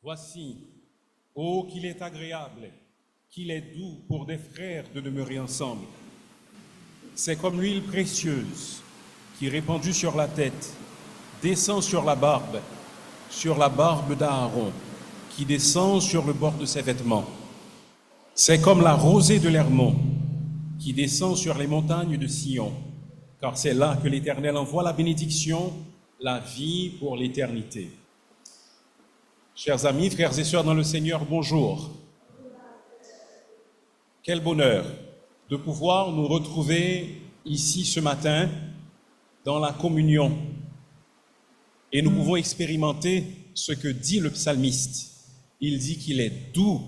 Voici, ô qu'il est agréable, qu'il est doux pour des frères de demeurer ensemble. C'est comme l'huile précieuse qui, répandue sur la tête, descend sur la barbe d'Aaron, qui descend sur le bord de ses vêtements. C'est comme la rosée de l'Hermon qui descend sur les montagnes de Sion, car c'est là que l'Éternel envoie la bénédiction, la vie pour l'éternité. Chers amis, frères et sœurs dans le Seigneur, bonjour. Quel bonheur de pouvoir nous retrouver ici ce matin dans la communion. Et nous pouvons expérimenter ce que dit le psalmiste. Il dit qu'il est doux,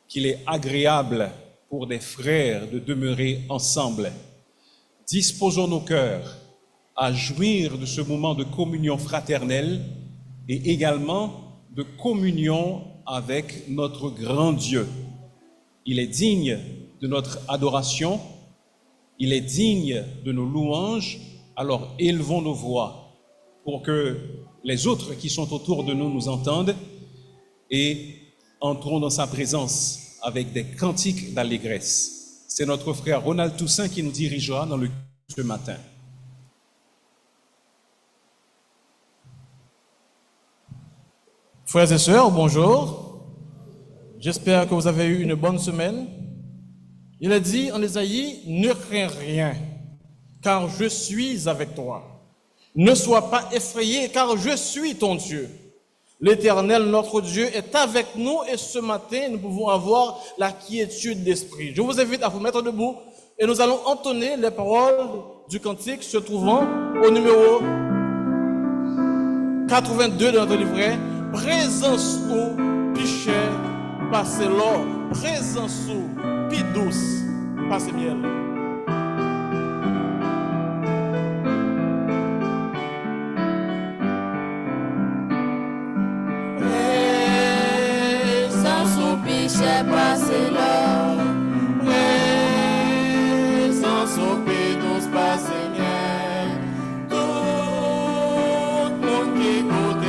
qu'il est agréable pour des frères de demeurer ensemble. Disposons nos cœurs à jouir de ce moment de communion fraternelle et également de communion avec notre grand Dieu. Il est digne de notre adoration, il est digne de nos louanges, alors élevons nos voix pour que les autres qui sont autour de nous nous entendent et entrons dans sa présence avec des cantiques d'allégresse. C'est notre frère Ronald Toussaint qui nous dirigera dans le culte ce matin. Frères et sœurs, bonjour. J'espère que vous avez eu une bonne semaine. Il est dit en Ésaïe, « Ne crains rien, car je suis avec toi. Ne sois pas effrayé, car je suis ton Dieu. L'Éternel, notre Dieu, est avec nous et ce matin, nous pouvons avoir la quiétude d'esprit. » Je vous invite à vous mettre debout et nous allons entonner les paroles du cantique se trouvant au numéro 82 de notre livret. Présence ou pichet, passez l'or. Présence ou pi douce, passez miel. Présence ou pichet, passez l'or. Présence ou pi douce, passez miel. Tout le monde qui goûte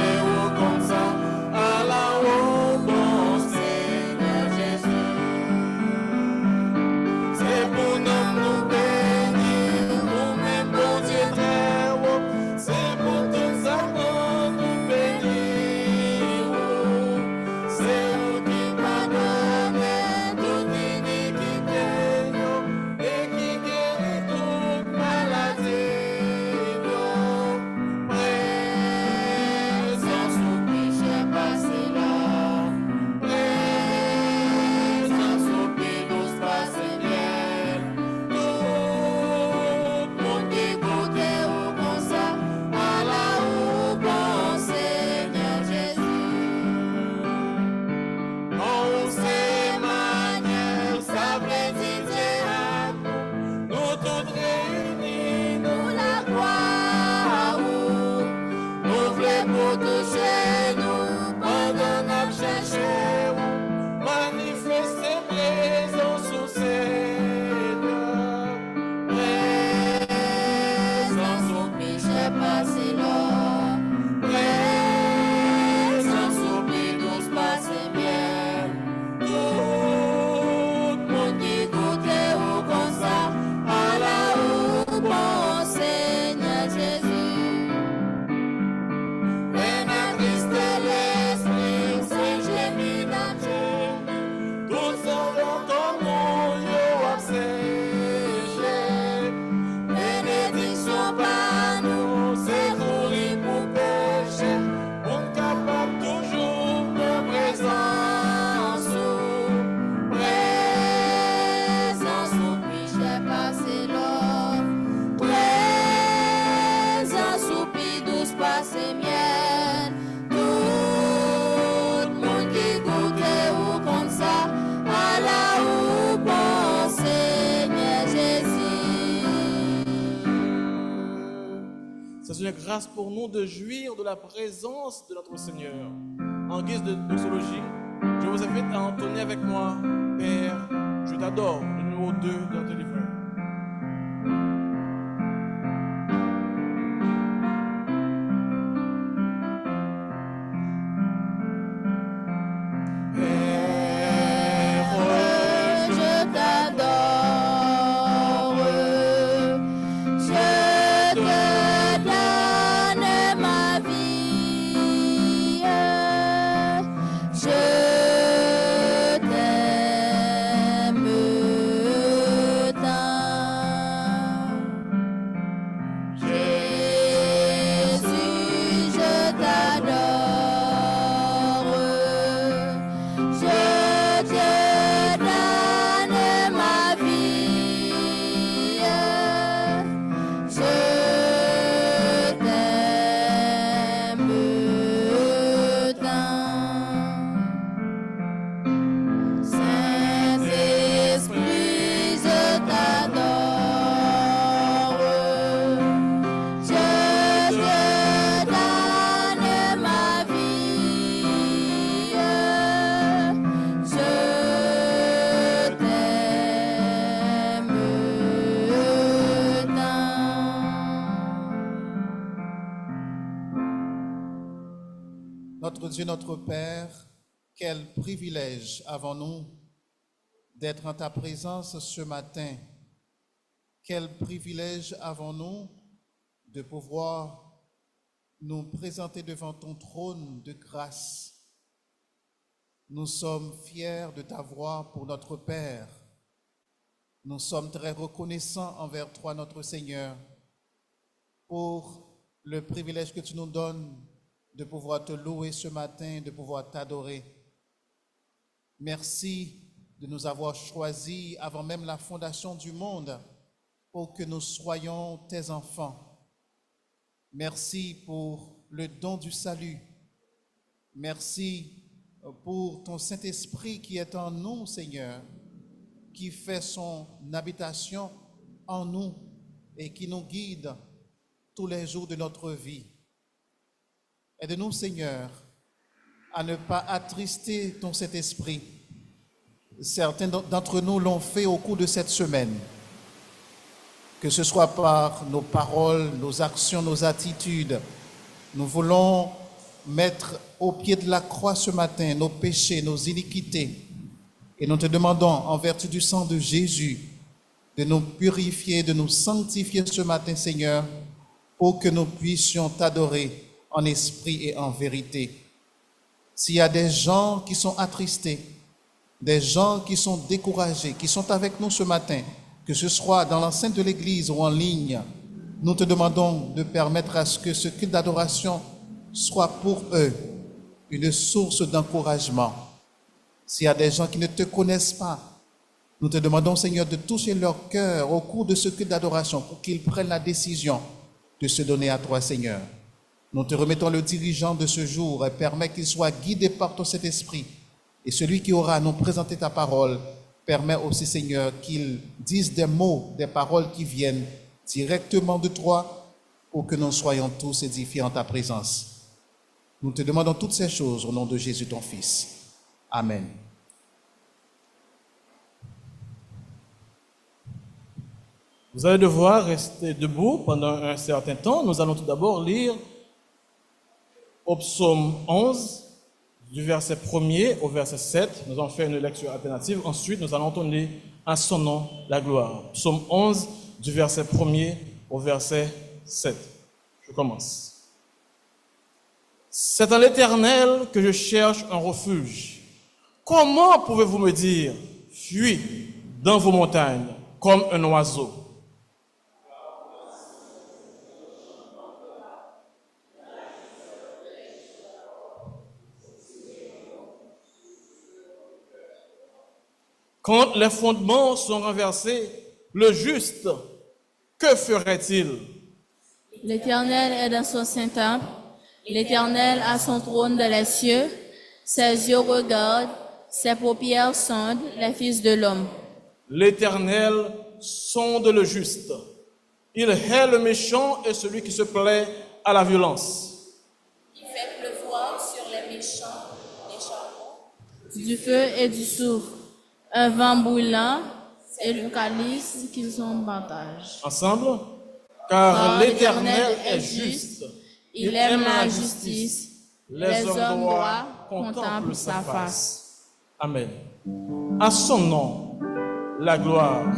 C'est une grâce pour nous de jouir de la présence de notre Seigneur. En guise de doxologie, je vous invite à entonner avec moi, Père, je t'adore, le numéro 2 de notre livret. Notre Dieu, notre Père, quel privilège avons-nous d'être en ta présence ce matin. Quel privilège avons-nous de pouvoir nous présenter devant ton trône de grâce. Nous sommes fiers de t'avoir pour notre Père. Nous sommes très reconnaissants envers toi, notre Seigneur, pour le privilège que tu nous donnes de pouvoir te louer ce matin, de pouvoir t'adorer. Merci de nous avoir choisis avant même la fondation du monde pour que nous soyons tes enfants. Merci pour le don du salut. Merci pour ton Saint-Esprit qui est en nous, Seigneur, qui fait son habitation en nous et qui nous guide tous les jours de notre vie. Aide-nous, Seigneur, à ne pas attrister ton Saint-Esprit. Certains d'entre nous l'ont fait au cours de cette semaine, que ce soit par nos paroles, nos actions, nos attitudes. Nous voulons mettre au pied de la croix ce matin nos péchés, nos iniquités. Et nous te demandons, en vertu du sang de Jésus, de nous purifier, de nous sanctifier ce matin, Seigneur, pour que nous puissions t'adorer en esprit et en vérité. S'il y a des gens qui sont attristés, des gens qui sont découragés, qui sont avec nous ce matin, que ce soit dans l'enceinte de l'Église ou en ligne, nous te demandons de permettre à ce que ce culte d'adoration soit pour eux une source d'encouragement. S'il y a des gens qui ne te connaissent pas, nous te demandons, Seigneur, de toucher leur cœur au cours de ce culte d'adoration pour qu'ils prennent la décision de se donner à toi, Seigneur. Nous te remettons le dirigeant de ce jour et permets qu'il soit guidé par ton Saint-Esprit. Et celui qui aura à nous présenter ta parole, permet aussi, Seigneur, qu'il dise des mots, des paroles qui viennent directement de toi pour que nous soyons tous édifiés en ta présence. Nous te demandons toutes ces choses au nom de Jésus, ton Fils. Amen. Vous allez devoir rester debout pendant un certain temps. Nous allons tout d'abord lire au psaume 11, du verset 1er au verset 7. Nous allons faire une lecture alternative. Ensuite, nous allons entonner à son nom la gloire. Psaume 11, du verset 1er au verset 7. Je commence. C'est en l'Éternel que je cherche un refuge. Comment pouvez-vous me dire, fuis dans vos montagnes comme un oiseau? Quand les fondements sont renversés, le juste, que ferait-il? L'Éternel est dans son saint temple. L'Éternel a son trône dans les cieux. Ses yeux regardent, ses paupières sondent les fils de l'homme. L'Éternel sonde le juste. Il hait le méchant et celui qui se plaît à la violence. Il fait pleuvoir sur les méchants des charbons, du feu et du soufre, un vent brûlant et le calice qu'ils ont en partage. Ensemble, car l'Éternel est juste. Il aime la justice. Les hommes droits contemplent sa face. Amen. À son nom, la gloire.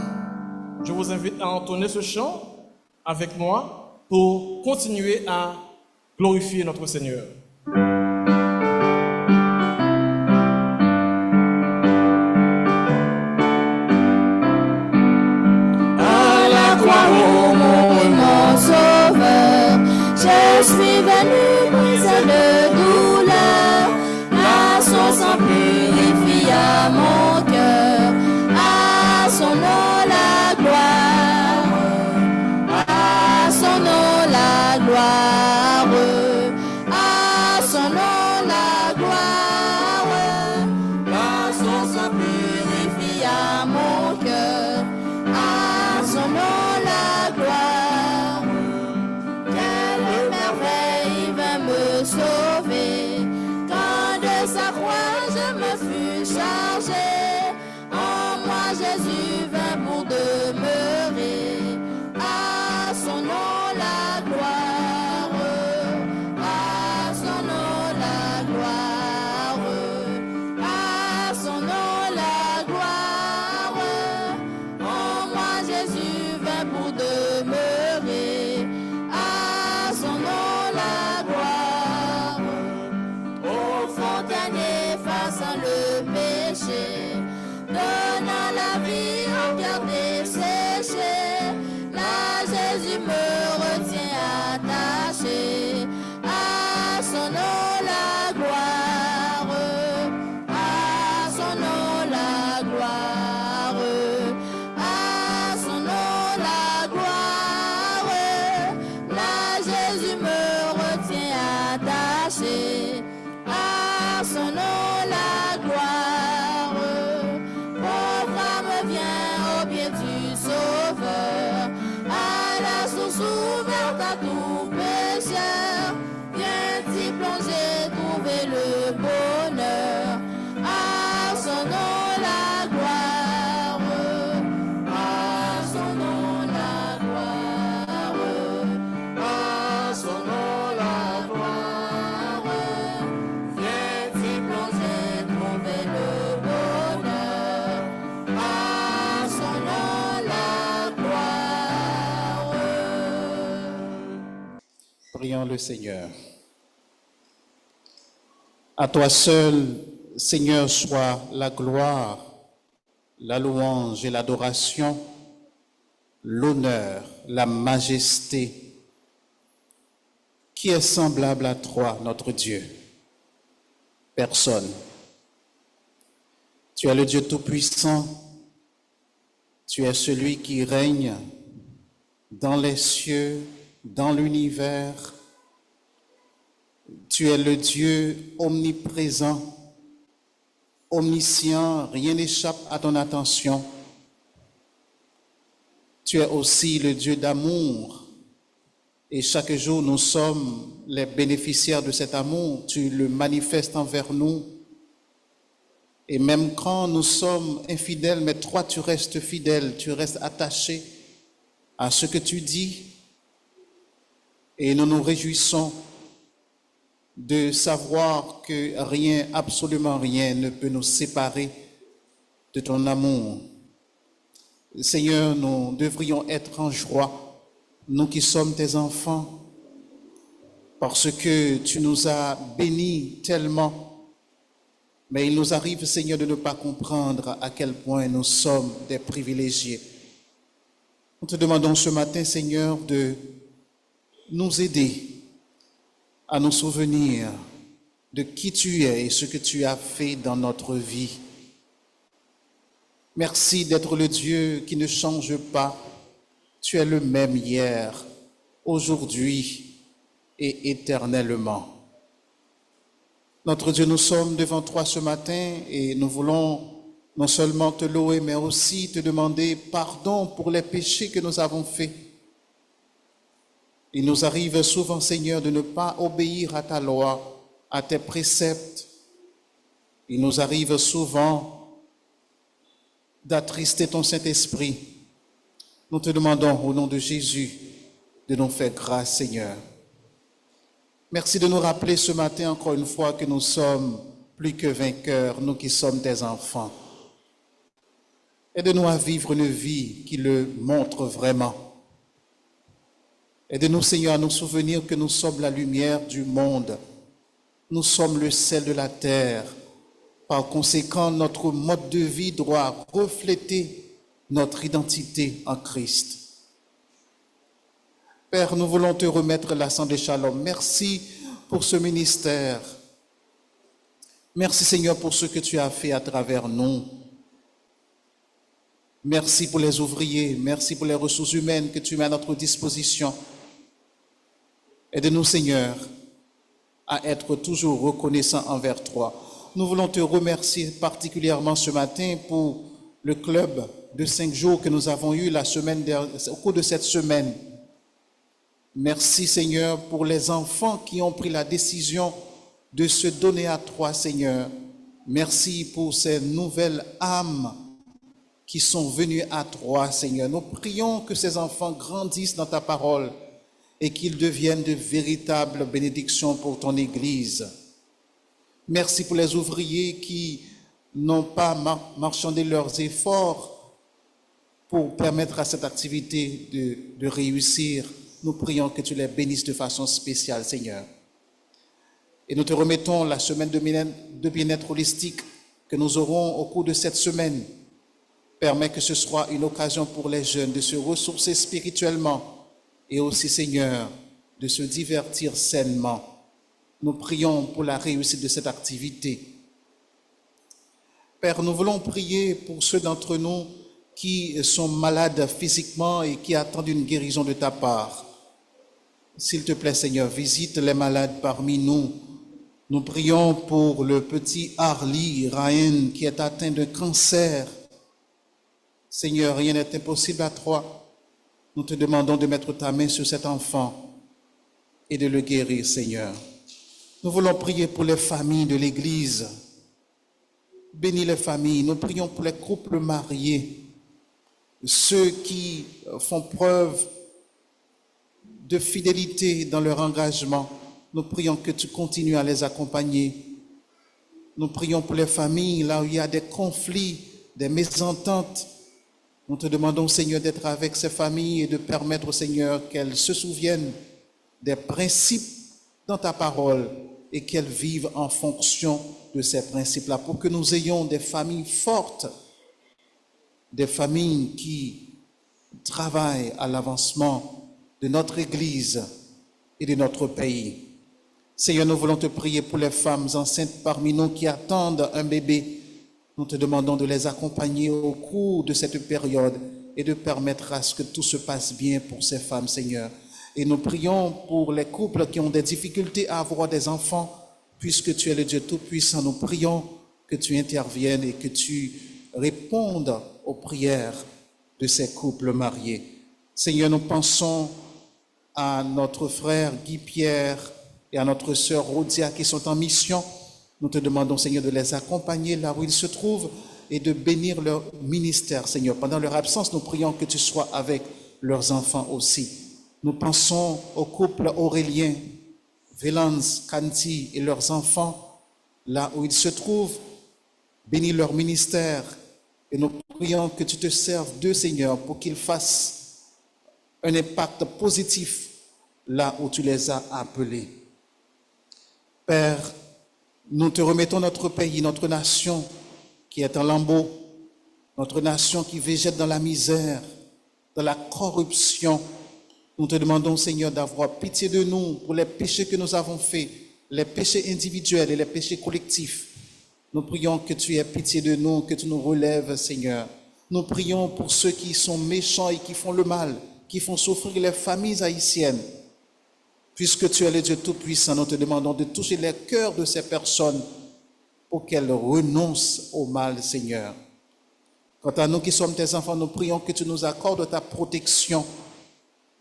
Je vous invite à entonner ce chant avec moi pour continuer à glorifier notre Seigneur. À la gloire, mon sauveur, je suis venu briser de douleur. À son sang purifie à mon cœur. À son nom la gloire. À son nom la gloire. À Prions le Seigneur. À toi seul, Seigneur, soit la gloire, la louange et l'adoration, l'honneur, la majesté. Qui est semblable à toi, notre Dieu? Personne. Tu es le Dieu Tout-Puissant. Tu es celui qui règne dans les cieux, dans l'univers. Tu es le Dieu omniprésent, omniscient, rien n'échappe à ton attention. Tu es aussi le Dieu d'amour. Et chaque jour, nous sommes les bénéficiaires de cet amour. Tu le manifestes envers nous. Et même quand nous sommes infidèles, mais toi, tu restes fidèle, tu restes attaché à ce que tu dis. Et nous nous réjouissons de savoir que rien, absolument rien, ne peut nous séparer de ton amour. Seigneur, nous devrions être en joie, nous qui sommes tes enfants, parce que tu nous as bénis tellement. Mais il nous arrive, Seigneur, de ne pas comprendre à quel point nous sommes des privilégiés. Nous te demandons ce matin, Seigneur, de nous aider à nous souvenir de qui tu es et ce que tu as fait dans notre vie. Merci d'être le Dieu qui ne change pas. Tu es le même hier, aujourd'hui et éternellement. Notre Dieu, nous sommes devant toi ce matin et nous voulons non seulement te louer, mais aussi te demander pardon pour les péchés que nous avons faits. Il nous arrive souvent, Seigneur, de ne pas obéir à ta loi, à tes préceptes. Il nous arrive souvent d'attrister ton Saint-Esprit. Nous te demandons au nom de Jésus de nous faire grâce, Seigneur. Merci de nous rappeler ce matin encore une fois que nous sommes plus que vainqueurs, nous qui sommes tes enfants. Aide-nous à vivre une vie qui le montre vraiment. Aide-nous, Seigneur, à nous souvenir que nous sommes la lumière du monde. Nous sommes le sel de la terre. Par conséquent, notre mode de vie doit refléter notre identité en Christ. Père, nous voulons te remettre l'Assemblée Shalom. Merci pour ce ministère. Merci, Seigneur, pour ce que tu as fait à travers nous. Merci pour les ouvriers. Merci pour les ressources humaines que tu mets à notre disposition. Aide-nous, Seigneur, à être toujours reconnaissants envers toi. Nous voulons te remercier particulièrement ce matin pour le club de 5 jours que nous avons eu au cours de cette semaine. Merci, Seigneur, pour les enfants qui ont pris la décision de se donner à toi, Seigneur. Merci pour ces nouvelles âmes qui sont venues à toi, Seigneur. Nous prions que ces enfants grandissent dans ta parole et qu'ils deviennent de véritables bénédictions pour ton Église. Merci pour les ouvriers qui n'ont pas marchandé leurs efforts pour permettre à cette activité de réussir. Nous prions que tu les bénisses de façon spéciale, Seigneur. Et nous te remettons la semaine de bien-être holistique que nous aurons au cours de cette semaine. Permets que ce soit une occasion pour les jeunes de se ressourcer spirituellement et aussi, Seigneur, de se divertir sainement. Nous prions pour la réussite de cette activité. Père, nous voulons prier pour ceux d'entre nous qui sont malades physiquement et qui attendent une guérison de ta part. S'il te plaît, Seigneur, visite les malades parmi nous. Nous prions pour le petit Harley Ryan qui est atteint de cancer. Seigneur, rien n'est impossible à toi. Nous te demandons de mettre ta main sur cet enfant et de le guérir, Seigneur. Nous voulons prier pour les familles de l'Église. Bénis les familles. Nous prions pour les couples mariés, ceux qui font preuve de fidélité dans leur engagement. Nous prions que tu continues à les accompagner. Nous prions pour les familles, là où il y a des conflits, des mésententes. Nous te demandons, Seigneur, d'être avec ces familles et de permettre au Seigneur qu'elles se souviennent des principes dans ta parole et qu'elles vivent en fonction de ces principes-là, pour que nous ayons des familles fortes, des familles qui travaillent à l'avancement de notre Église et de notre pays. Seigneur, nous voulons te prier pour les femmes enceintes parmi nous qui attendent un bébé. Nous te demandons de les accompagner au cours de cette période et de permettre à ce que tout se passe bien pour ces femmes, Seigneur. Et nous prions pour les couples qui ont des difficultés à avoir des enfants, puisque tu es le Dieu Tout-Puissant. Nous prions que tu interviennes et que tu répondes aux prières de ces couples mariés. Seigneur, nous pensons à notre frère Guy-Pierre et à notre sœur Rodia qui sont en mission. Nous te demandons, Seigneur, de les accompagner là où ils se trouvent et de bénir leur ministère, Seigneur. Pendant leur absence, nous prions que tu sois avec leurs enfants aussi. Nous pensons au couple Aurélien, Vélance, Kanti et leurs enfants, là où ils se trouvent. Bénis leur ministère et nous prions que tu te serves d'eux, Seigneur, pour qu'ils fassent un impact positif là où tu les as appelés. Père, nous te remettons notre pays, notre nation qui est en lambeaux, notre nation qui végète dans la misère, dans la corruption. Nous te demandons, Seigneur, d'avoir pitié de nous pour les péchés que nous avons faits, les péchés individuels et les péchés collectifs. Nous prions que tu aies pitié de nous, que tu nous relèves, Seigneur. Nous prions pour ceux qui sont méchants et qui font le mal, qui font souffrir les familles haïtiennes. Puisque tu es le Dieu Tout-Puissant, nous te demandons de toucher les cœurs de ces personnes pour qu'elles renoncent au mal, Seigneur. Quant à nous qui sommes tes enfants, nous prions que tu nous accordes ta protection.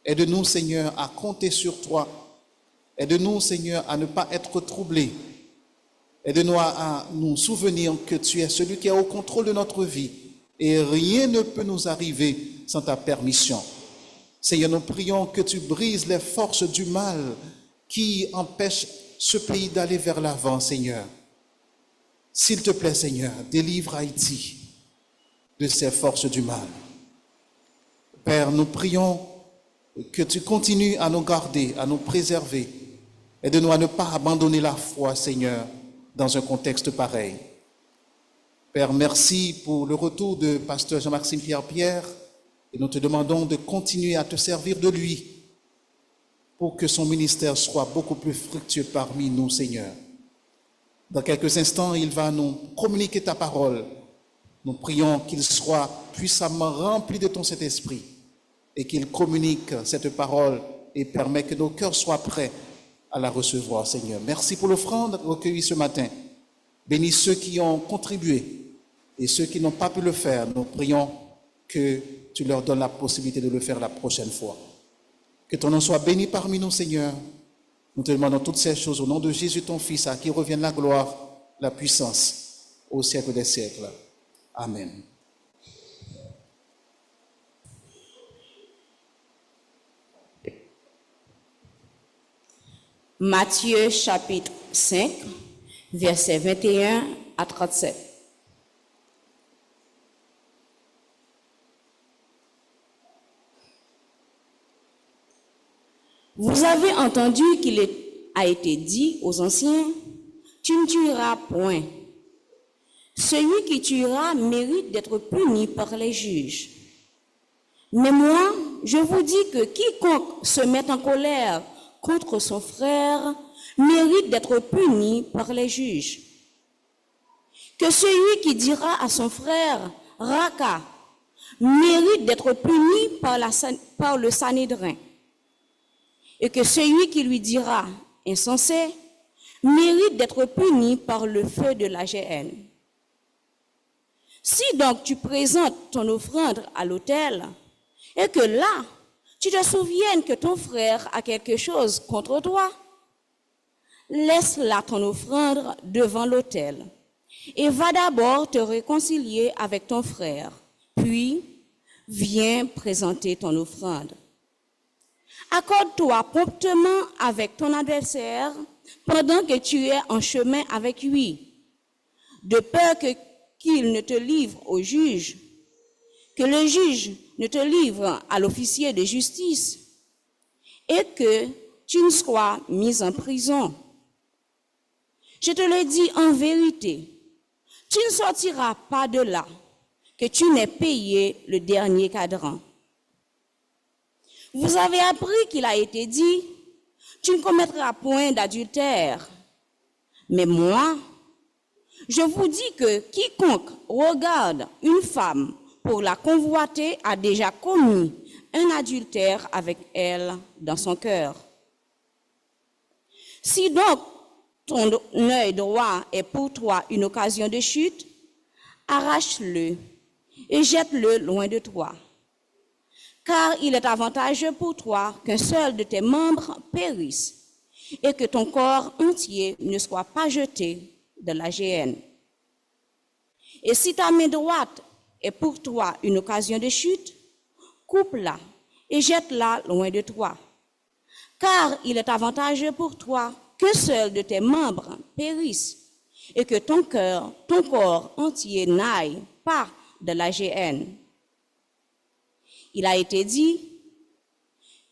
Aide-nous, Seigneur, à compter sur toi. Aide-nous, Seigneur, à ne pas être troublés. Aide-nous à nous souvenir que tu es celui qui est au contrôle de notre vie et rien ne peut nous arriver sans ta permission. Seigneur, nous prions que tu brises les forces du mal qui empêchent ce pays d'aller vers l'avant, Seigneur. S'il te plaît, Seigneur, délivre Haïti de ces forces du mal. Père, nous prions que tu continues à nous garder, à nous préserver. Aide-nous à ne pas abandonner la foi, Seigneur, dans un contexte pareil. Père, merci pour le retour de pasteur Jean-Maxime Pierre-Pierre. Et nous te demandons de continuer à te servir de lui pour que son ministère soit beaucoup plus fructueux parmi nous, Seigneur. Dans quelques instants, il va nous communiquer ta parole. Nous prions qu'il soit puissamment rempli de ton Saint-Esprit et qu'il communique cette parole et permet que nos cœurs soient prêts à la recevoir, Seigneur. Merci pour l'offrande recueillie ce matin. Bénis ceux qui ont contribué et ceux qui n'ont pas pu le faire. Nous prions que tu leur donnes la possibilité de le faire la prochaine fois. Que ton nom soit béni parmi nous, Seigneur. Nous te demandons toutes ces choses au nom de Jésus, ton Fils, à qui revienne la gloire, la puissance, au siècle des siècles. Amen. Matthieu chapitre 5, versets 21 à 37. Vous avez entendu qu'il a été dit aux anciens, tu ne tueras point. Celui qui tuera mérite d'être puni par les juges. Mais moi, je vous dis que quiconque se met en colère contre son frère mérite d'être puni par les juges. Que celui qui dira à son frère « Raka » mérite d'être puni par le Sanhédrin. Et que celui qui lui dira « insensé » mérite d'être puni par le feu de la géhenne. Si donc tu présentes ton offrande à l'autel, et que là, tu te souviennes que ton frère a quelque chose contre toi, laisse là ton offrande devant l'autel, et va d'abord te réconcilier avec ton frère, puis viens présenter ton offrande. Accorde-toi promptement avec ton adversaire pendant que tu es en chemin avec lui, de peur qu'il ne te livre au juge, que le juge ne te livre à l'officier de justice, et que tu ne sois mis en prison. Je te le dis en vérité, tu ne sortiras pas de là que tu n'aies payé le dernier cadran. Vous avez appris qu'il a été dit, tu ne commettras point d'adultère. Mais moi, je vous dis que quiconque regarde une femme pour la convoiter a déjà commis un adultère avec elle dans son cœur. Si donc ton œil droit est pour toi une occasion de chute, arrache-le et jette-le loin de toi. Car il est avantageux pour toi qu'un seul de tes membres périsse et que ton corps entier ne soit pas jeté dans la géhenne. Et si ta main droite est pour toi une occasion de chute, coupe-la et jette-la loin de toi. Car il est avantageux pour toi qu'un seul de tes membres périsse et que ton corps entier n'aille pas de la géhenne. Il a été dit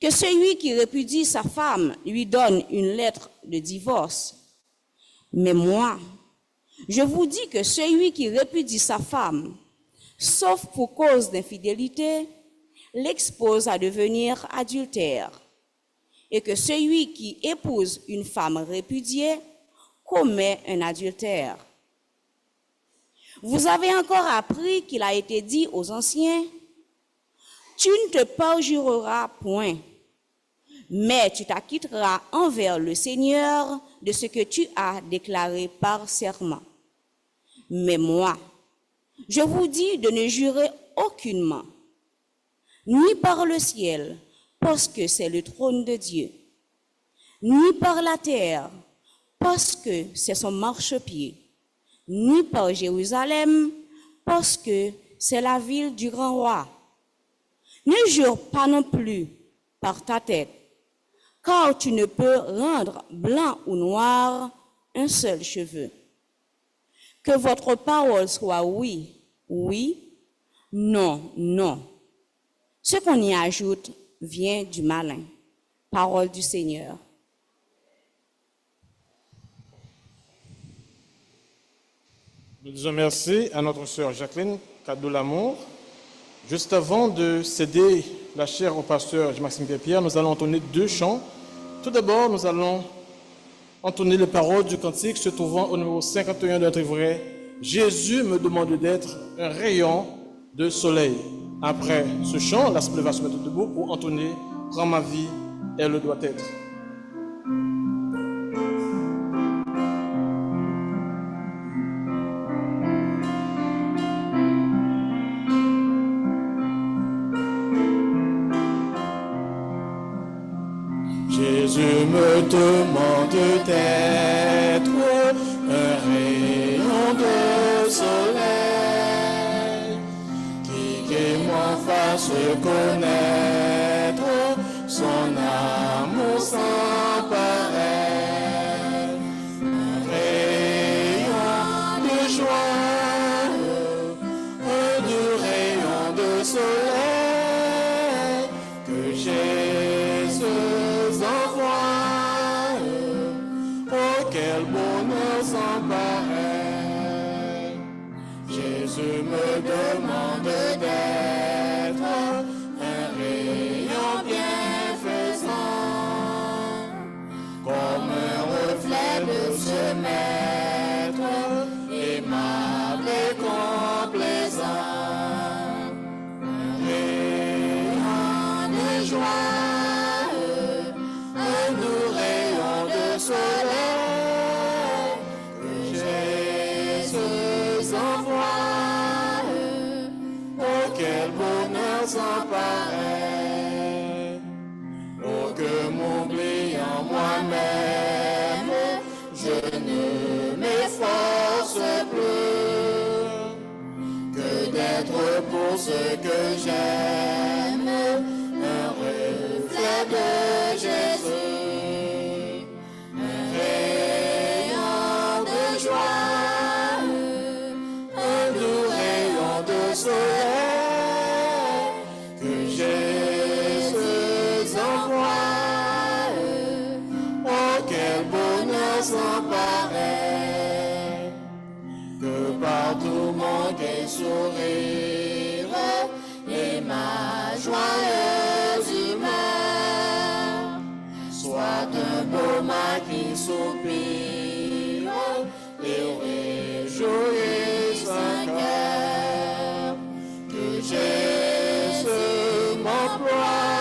que celui qui répudie sa femme lui donne une lettre de divorce. Mais moi, je vous dis que celui qui répudie sa femme, sauf pour cause d'infidélité, l'expose à devenir adultère, et que celui qui épouse une femme répudiée commet un adultère. Vous avez encore appris qu'il a été dit aux anciens, « Tu ne te perjureras point, mais tu t'acquitteras envers le Seigneur de ce que tu as déclaré par serment. » Mais moi, je vous dis de ne jurer aucunement, ni par le ciel, parce que c'est le trône de Dieu, ni par la terre, parce que c'est son marchepied, ni par Jérusalem, parce que c'est la ville du grand roi. Ne jure pas non plus par ta tête, car tu ne peux rendre blanc ou noir un seul cheveu. Que votre parole soit oui, oui, non, non. Ce qu'on y ajoute vient du malin. Parole du Seigneur. Nous disons merci à notre sœur Jacqueline, cadeau l'amour. Juste avant de céder la chaire au pasteur Maxime Pierre, nous allons entonner deux chants. Tout d'abord, nous allons entonner les paroles du cantique se trouvant au numéro 51 de notre livret. Jésus me demande d'être un rayon de soleil. Après ce chant, l'assemblée va se mettre debout pour entonner Prends ma vie, elle doit être. Jésus me demande d'être un rayon de soleil qui m'en fasse connaître son amour sans pareil. Un rayon de joie, un doux rayon de soleil que Jésus envoie. Oh, quel bonheur sans pareil. Jésus me demande d'être un rayon bienfaisant, comme un reflet de ce maître, aimable et complaisant. Un rayon de joie, un doux rayon de soleil que Jésus envoie. Oh, quel bonheur sans pareil. Oh, que m'oubliant moi-même, je ne m'efforce plus que d'être pour ce que j'aime, un reflet de Jésus, un rayon de joie, un doux rayon de soleil que Jésus envoie. gai sourire et ma joyeuse humeur. Soit un beau mât qui soupire et réjouisse un cœur. Que Jésus m'emploie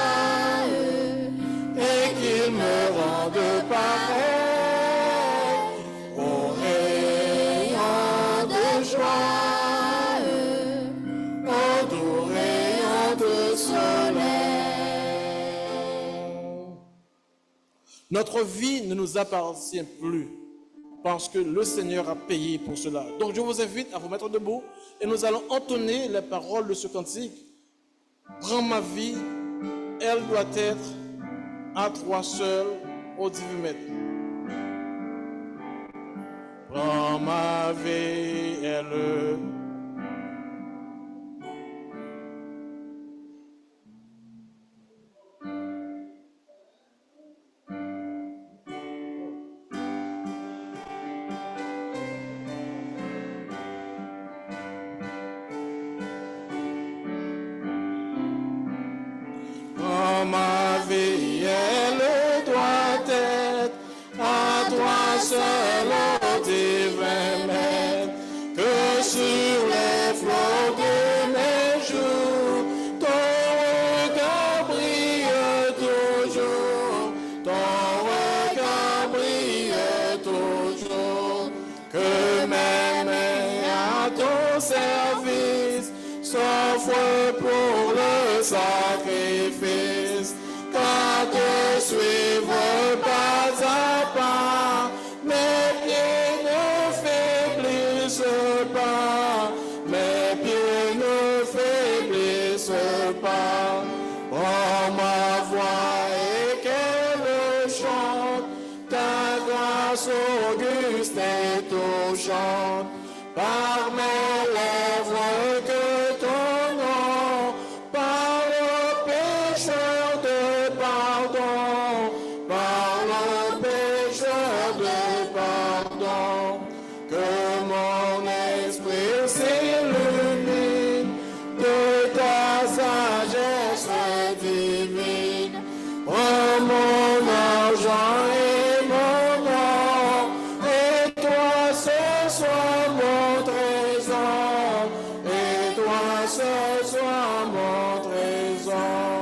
et qu'il me rende pareil au rayon de joie, au doux rayon de soleil. Notre vie ne nous appartient plus parce que le Seigneur a payé pour cela. Donc je vous invite à vous mettre debout et nous allons entonner les paroles de ce cantique. Prends ma vie, elle doit être à toi seul, au divin maître. Prends ma vie, elle. Prends ma vie, elle doit être à toi seul, ô divin maître, que sur les flots de mes jours, ton regard brille toujours, ton regard brille toujours, que mes mains à ton service s'offrent pour le sacrifice, qu'à te suivre pas à pas, mes pieds ne faiblissent pas, mes pieds ne faiblissent pas. Prends ma voix et qu'elle chante, ta grâce auguste et touchante, par mes lèvres que ton nom parle aux pécheurs de pardon, parle aux pécheurs de pardon, que mon esprit s'illumine de ta sagesse divine. Prends mon argent et mon or, et toi ce soir mon trésor, et toi ce soir mon trésor,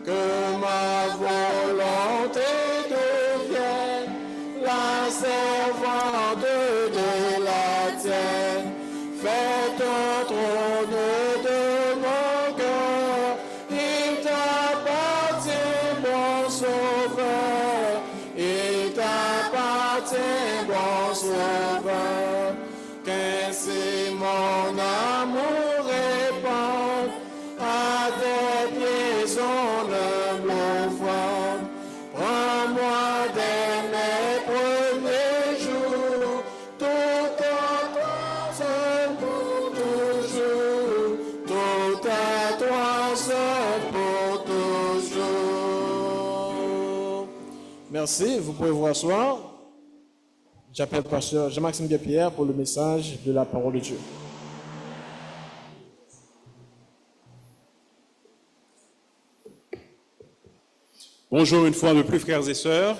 que ma volonté devienne la servante de la tienne. Fais ton trône de mon cœur, il t'appartient bon sauveur, il t'appartient bon sauveur, qu'ainsi mon amour répande à tes pieds son humble offrande. Prends-moi dès mes premiers jours, tout à toi seul pour toujours, tout à toi seul pour toujours. Merci, vous pouvez vous asseoir. J'appelle pasteur Jean-Maxime Pierre pour le message de la parole de Dieu. Bonjour une fois de plus, frères et sœurs.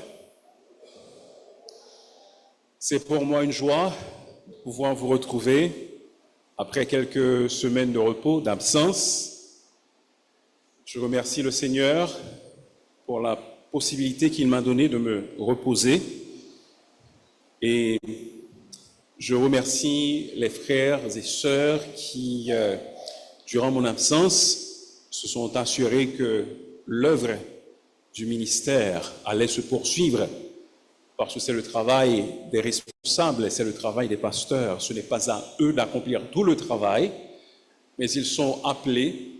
C'est pour moi une joie de pouvoir vous retrouver après quelques semaines de repos, d'absence. Je remercie le Seigneur pour la possibilité qu'il m'a donnée de me reposer. Et je remercie les frères et sœurs qui, durant mon absence, se sont assurés que l'œuvre du ministère allait se poursuivre, parce que c'est le travail des responsables, c'est le travail des pasteurs. Ce n'est pas à eux d'accomplir tout le travail, mais ils sont appelés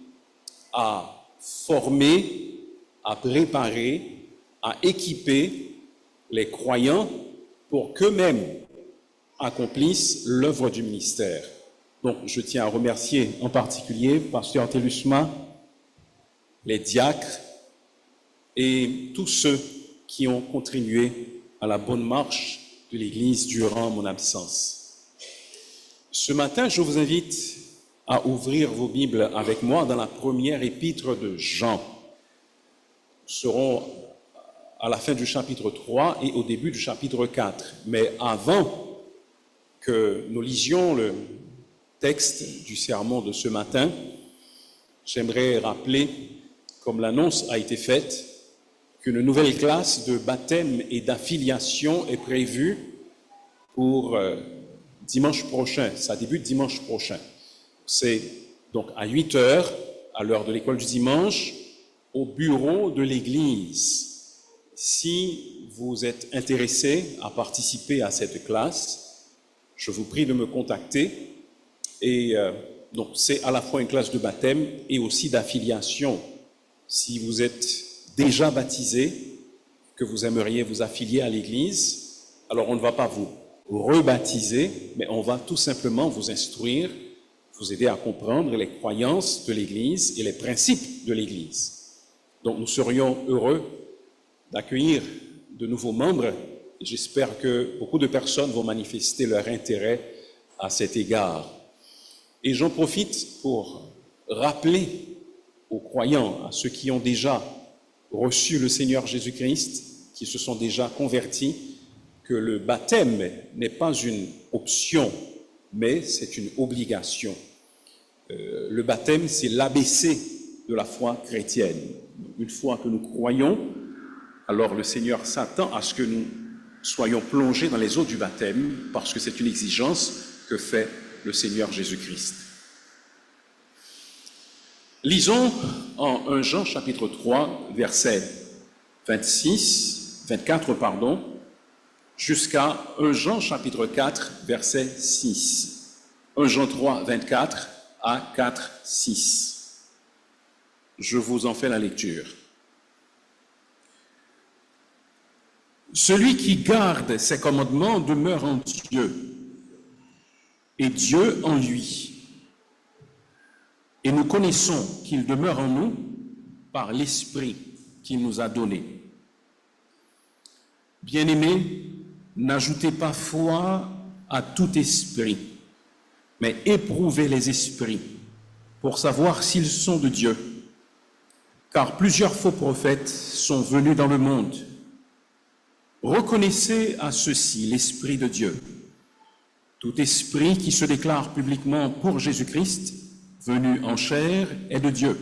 à former, à préparer, à équiper les croyants pour qu'eux-mêmes accomplissent l'œuvre du ministère. Donc, je tiens à remercier en particulier Pasteur Telusma, les diacres et tous ceux qui ont contribué à la bonne marche de l'Église durant mon absence. Ce matin, je vous invite à ouvrir vos Bibles avec moi dans la première épître de Jean. Nous serons à la fin du chapitre 3 et au début du chapitre 4. Mais avant que nous lisions le texte du sermon de ce matin, j'aimerais rappeler, comme l'annonce a été faite, qu'une nouvelle classe de baptême et d'affiliation est prévue pour dimanche prochain. Ça débute dimanche prochain. C'est donc à 8 heures, à l'heure de l'école du dimanche, au bureau de l'Église. Si vous êtes intéressé à participer à cette classe, je vous prie de me contacter. Et donc c'est à la fois une classe de baptême et aussi d'affiliation. Si vous êtes déjà baptisé, que vous aimeriez vous affilier à l'Église, alors on ne va pas vous rebaptiser, mais on va tout simplement vous instruire, vous aider à comprendre les croyances de l'Église et les principes de l'Église. Donc nous serions heureux d'accueillir de nouveaux membres. J'espère que beaucoup de personnes vont manifester leur intérêt à cet égard. Et j'en profite pour rappeler aux croyants, à ceux qui ont déjà reçu le Seigneur Jésus-Christ, qui se sont déjà convertis, que le baptême n'est pas une option, mais c'est une obligation. Le baptême, c'est l'ABC de la foi chrétienne. Une fois que nous croyons, alors le Seigneur s'attend à ce que nous soyons plongés dans les eaux du baptême, parce que c'est une exigence que fait le Seigneur Jésus-Christ. Lisons en 1 Jean chapitre 3, versets 24, jusqu'à 1 Jean chapitre 4, verset 6. 1 Jean 3, 24 à 4, 6. Je vous en fais la lecture. Celui qui garde ses commandements demeure en Dieu, et Dieu en lui. Et nous connaissons qu'il demeure en nous par l'Esprit qu'il nous a donné. Bien-aimés, n'ajoutez pas foi à tout esprit, mais éprouvez les esprits pour savoir s'ils sont de Dieu. Car plusieurs faux prophètes sont venus dans le monde. Reconnaissez à ceux-ci l'Esprit de Dieu. Tout esprit qui se déclare publiquement pour Jésus-Christ, venu en chair, est de Dieu.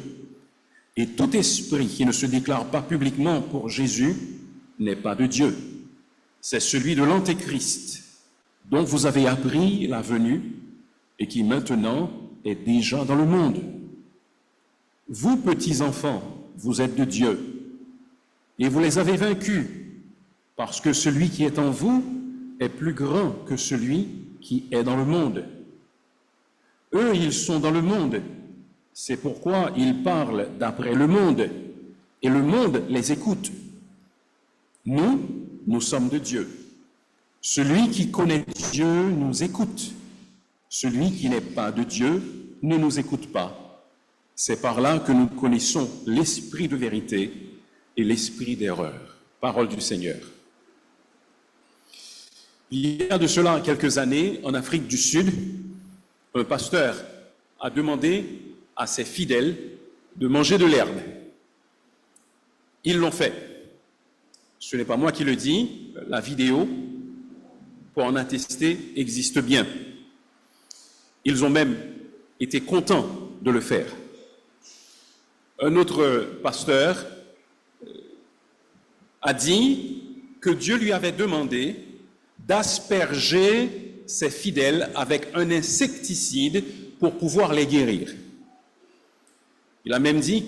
Et tout esprit qui ne se déclare pas publiquement pour Jésus n'est pas de Dieu. C'est celui de l'Antéchrist, dont vous avez appris la venue et qui maintenant est déjà dans le monde. Vous, petits enfants, vous êtes de Dieu et vous les avez vaincus, parce que celui qui est en vous est plus grand que celui qui est dans le monde. Eux, ils sont dans le monde, c'est pourquoi ils parlent d'après le monde, et le monde les écoute. Nous, nous sommes de Dieu. Celui qui connaît Dieu nous écoute. Celui qui n'est pas de Dieu ne nous écoute pas. C'est par là que nous connaissons l'esprit de vérité et l'esprit d'erreur. Parole du Seigneur. Il y a de cela quelques années, en Afrique du Sud, un pasteur a demandé à ses fidèles de manger de l'herbe. Ils l'ont fait. Ce n'est pas moi qui le dis, la vidéo, pour en attester, existe bien. Ils ont même été contents de le faire. Un autre pasteur a dit que Dieu lui avait demandé d'asperger ses fidèles avec un insecticide pour pouvoir les guérir. Il a même dit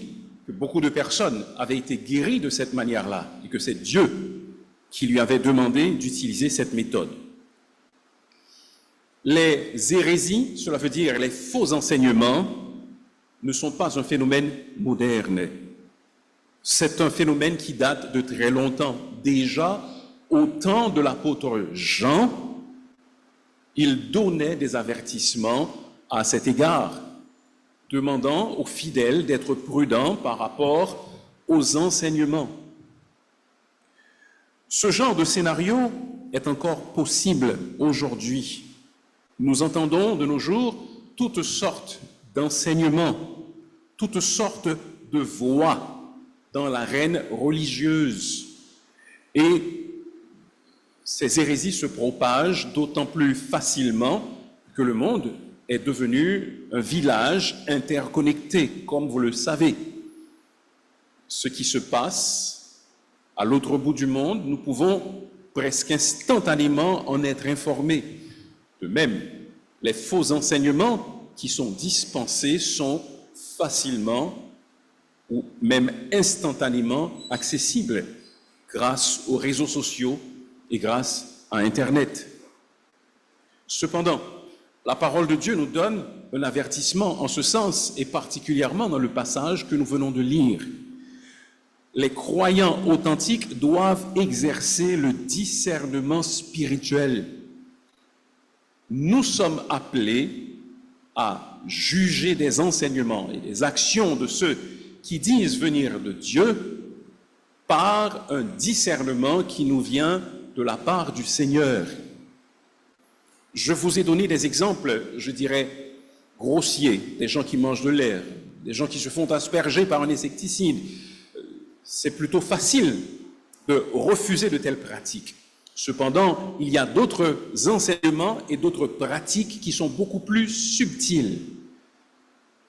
que beaucoup de personnes avaient été guéries de cette manière-là et que c'est Dieu qui lui avait demandé d'utiliser cette méthode. Les hérésies, cela veut dire les faux enseignements, ne sont pas un phénomène moderne. C'est un phénomène qui date de très longtemps. Déjà, au temps de l'apôtre Jean, il donnait des avertissements à cet égard, demandant aux fidèles d'être prudents par rapport aux enseignements. Ce genre de scénario est encore possible aujourd'hui. Nous entendons de nos jours toutes sortes d'enseignements, toutes sortes de voix dans l'arène religieuse. Et ces hérésies se propagent d'autant plus facilement que le monde est devenu un village interconnecté, comme vous le savez. Ce qui se passe à l'autre bout du monde, nous pouvons presque instantanément en être informés. De même, les faux enseignements qui sont dispensés sont facilement ou même instantanément accessibles grâce aux réseaux sociaux et grâce à Internet. Cependant, la parole de Dieu nous donne un avertissement en ce sens, et particulièrement dans le passage que nous venons de lire. Les croyants authentiques doivent exercer le discernement spirituel. Nous sommes appelés à juger des enseignements et des actions de ceux qui disent venir de Dieu par un discernement qui nous vient de la part du Seigneur. Je vous ai donné des exemples, je dirais, grossiers, des gens qui mangent de l'air, des gens qui se font asperger par un insecticide. C'est plutôt facile de refuser de telles pratiques. Cependant, il y a d'autres enseignements et d'autres pratiques qui sont beaucoup plus subtiles,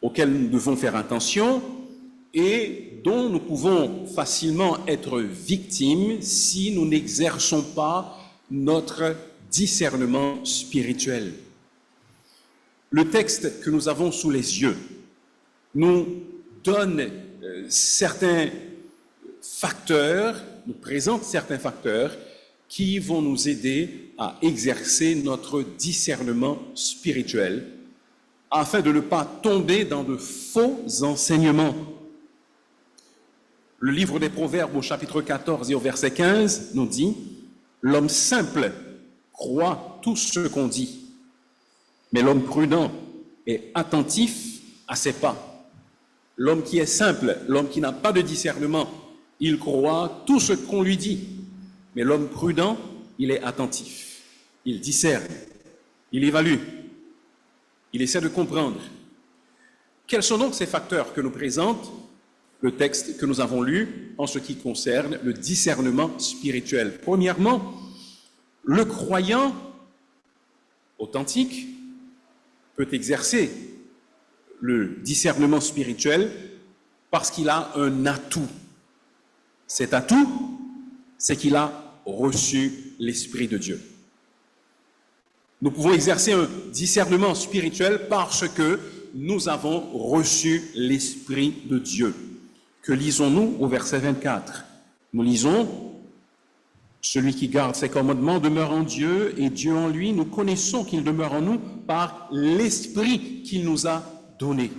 auxquelles nous devons faire attention et dont nous pouvons facilement être victimes si nous n'exerçons pas notre discernement spirituel. Le texte que nous avons sous les yeux nous donne certains facteurs, nous présente certains facteurs qui vont nous aider à exercer notre discernement spirituel afin de ne pas tomber dans de faux enseignements. Le livre des Proverbes au chapitre 14 et au verset 15 nous dit « L'homme simple croit tout ce qu'on dit, mais l'homme prudent est attentif à ses pas. » L'homme qui est simple, l'homme qui n'a pas de discernement, il croit tout ce qu'on lui dit, mais l'homme prudent, il est attentif, il discerne, il évalue, il essaie de comprendre. Quels sont donc ces facteurs que nous présente le texte que nous avons lu en ce qui concerne le discernement spirituel? Premièrement, le croyant authentique peut exercer le discernement spirituel parce qu'il a un atout. Cet atout, c'est qu'il a reçu l'Esprit de Dieu. Nous pouvons exercer un discernement spirituel parce que nous avons reçu l'Esprit de Dieu. Que lisons-nous au verset 24? Nous lisons « Celui qui garde ses commandements demeure en Dieu et Dieu en lui. Nous connaissons qu'il demeure en nous par l'Esprit qu'il nous a donné. »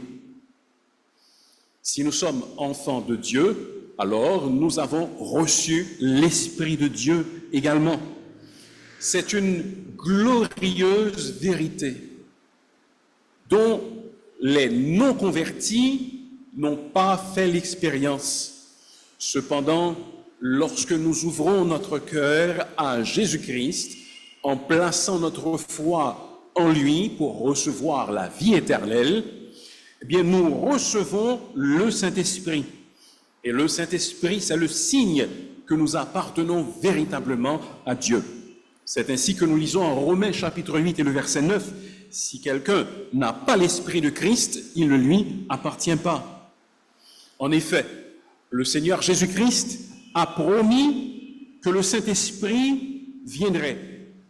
Si nous sommes enfants de Dieu, alors nous avons reçu l'Esprit de Dieu également. C'est une glorieuse vérité dont les non-convertis n'ont pas fait l'expérience. Cependant, lorsque nous ouvrons notre cœur à Jésus-Christ, en plaçant notre foi en lui pour recevoir la vie éternelle, eh bien, nous recevons le Saint-Esprit. Et le Saint-Esprit, c'est le signe que nous appartenons véritablement à Dieu. C'est ainsi que nous lisons en Romains chapitre 8 et le verset 9, « Si quelqu'un n'a pas l'Esprit de Christ, il ne lui appartient pas. » En effet, le Seigneur Jésus-Christ a promis que le Saint-Esprit viendrait.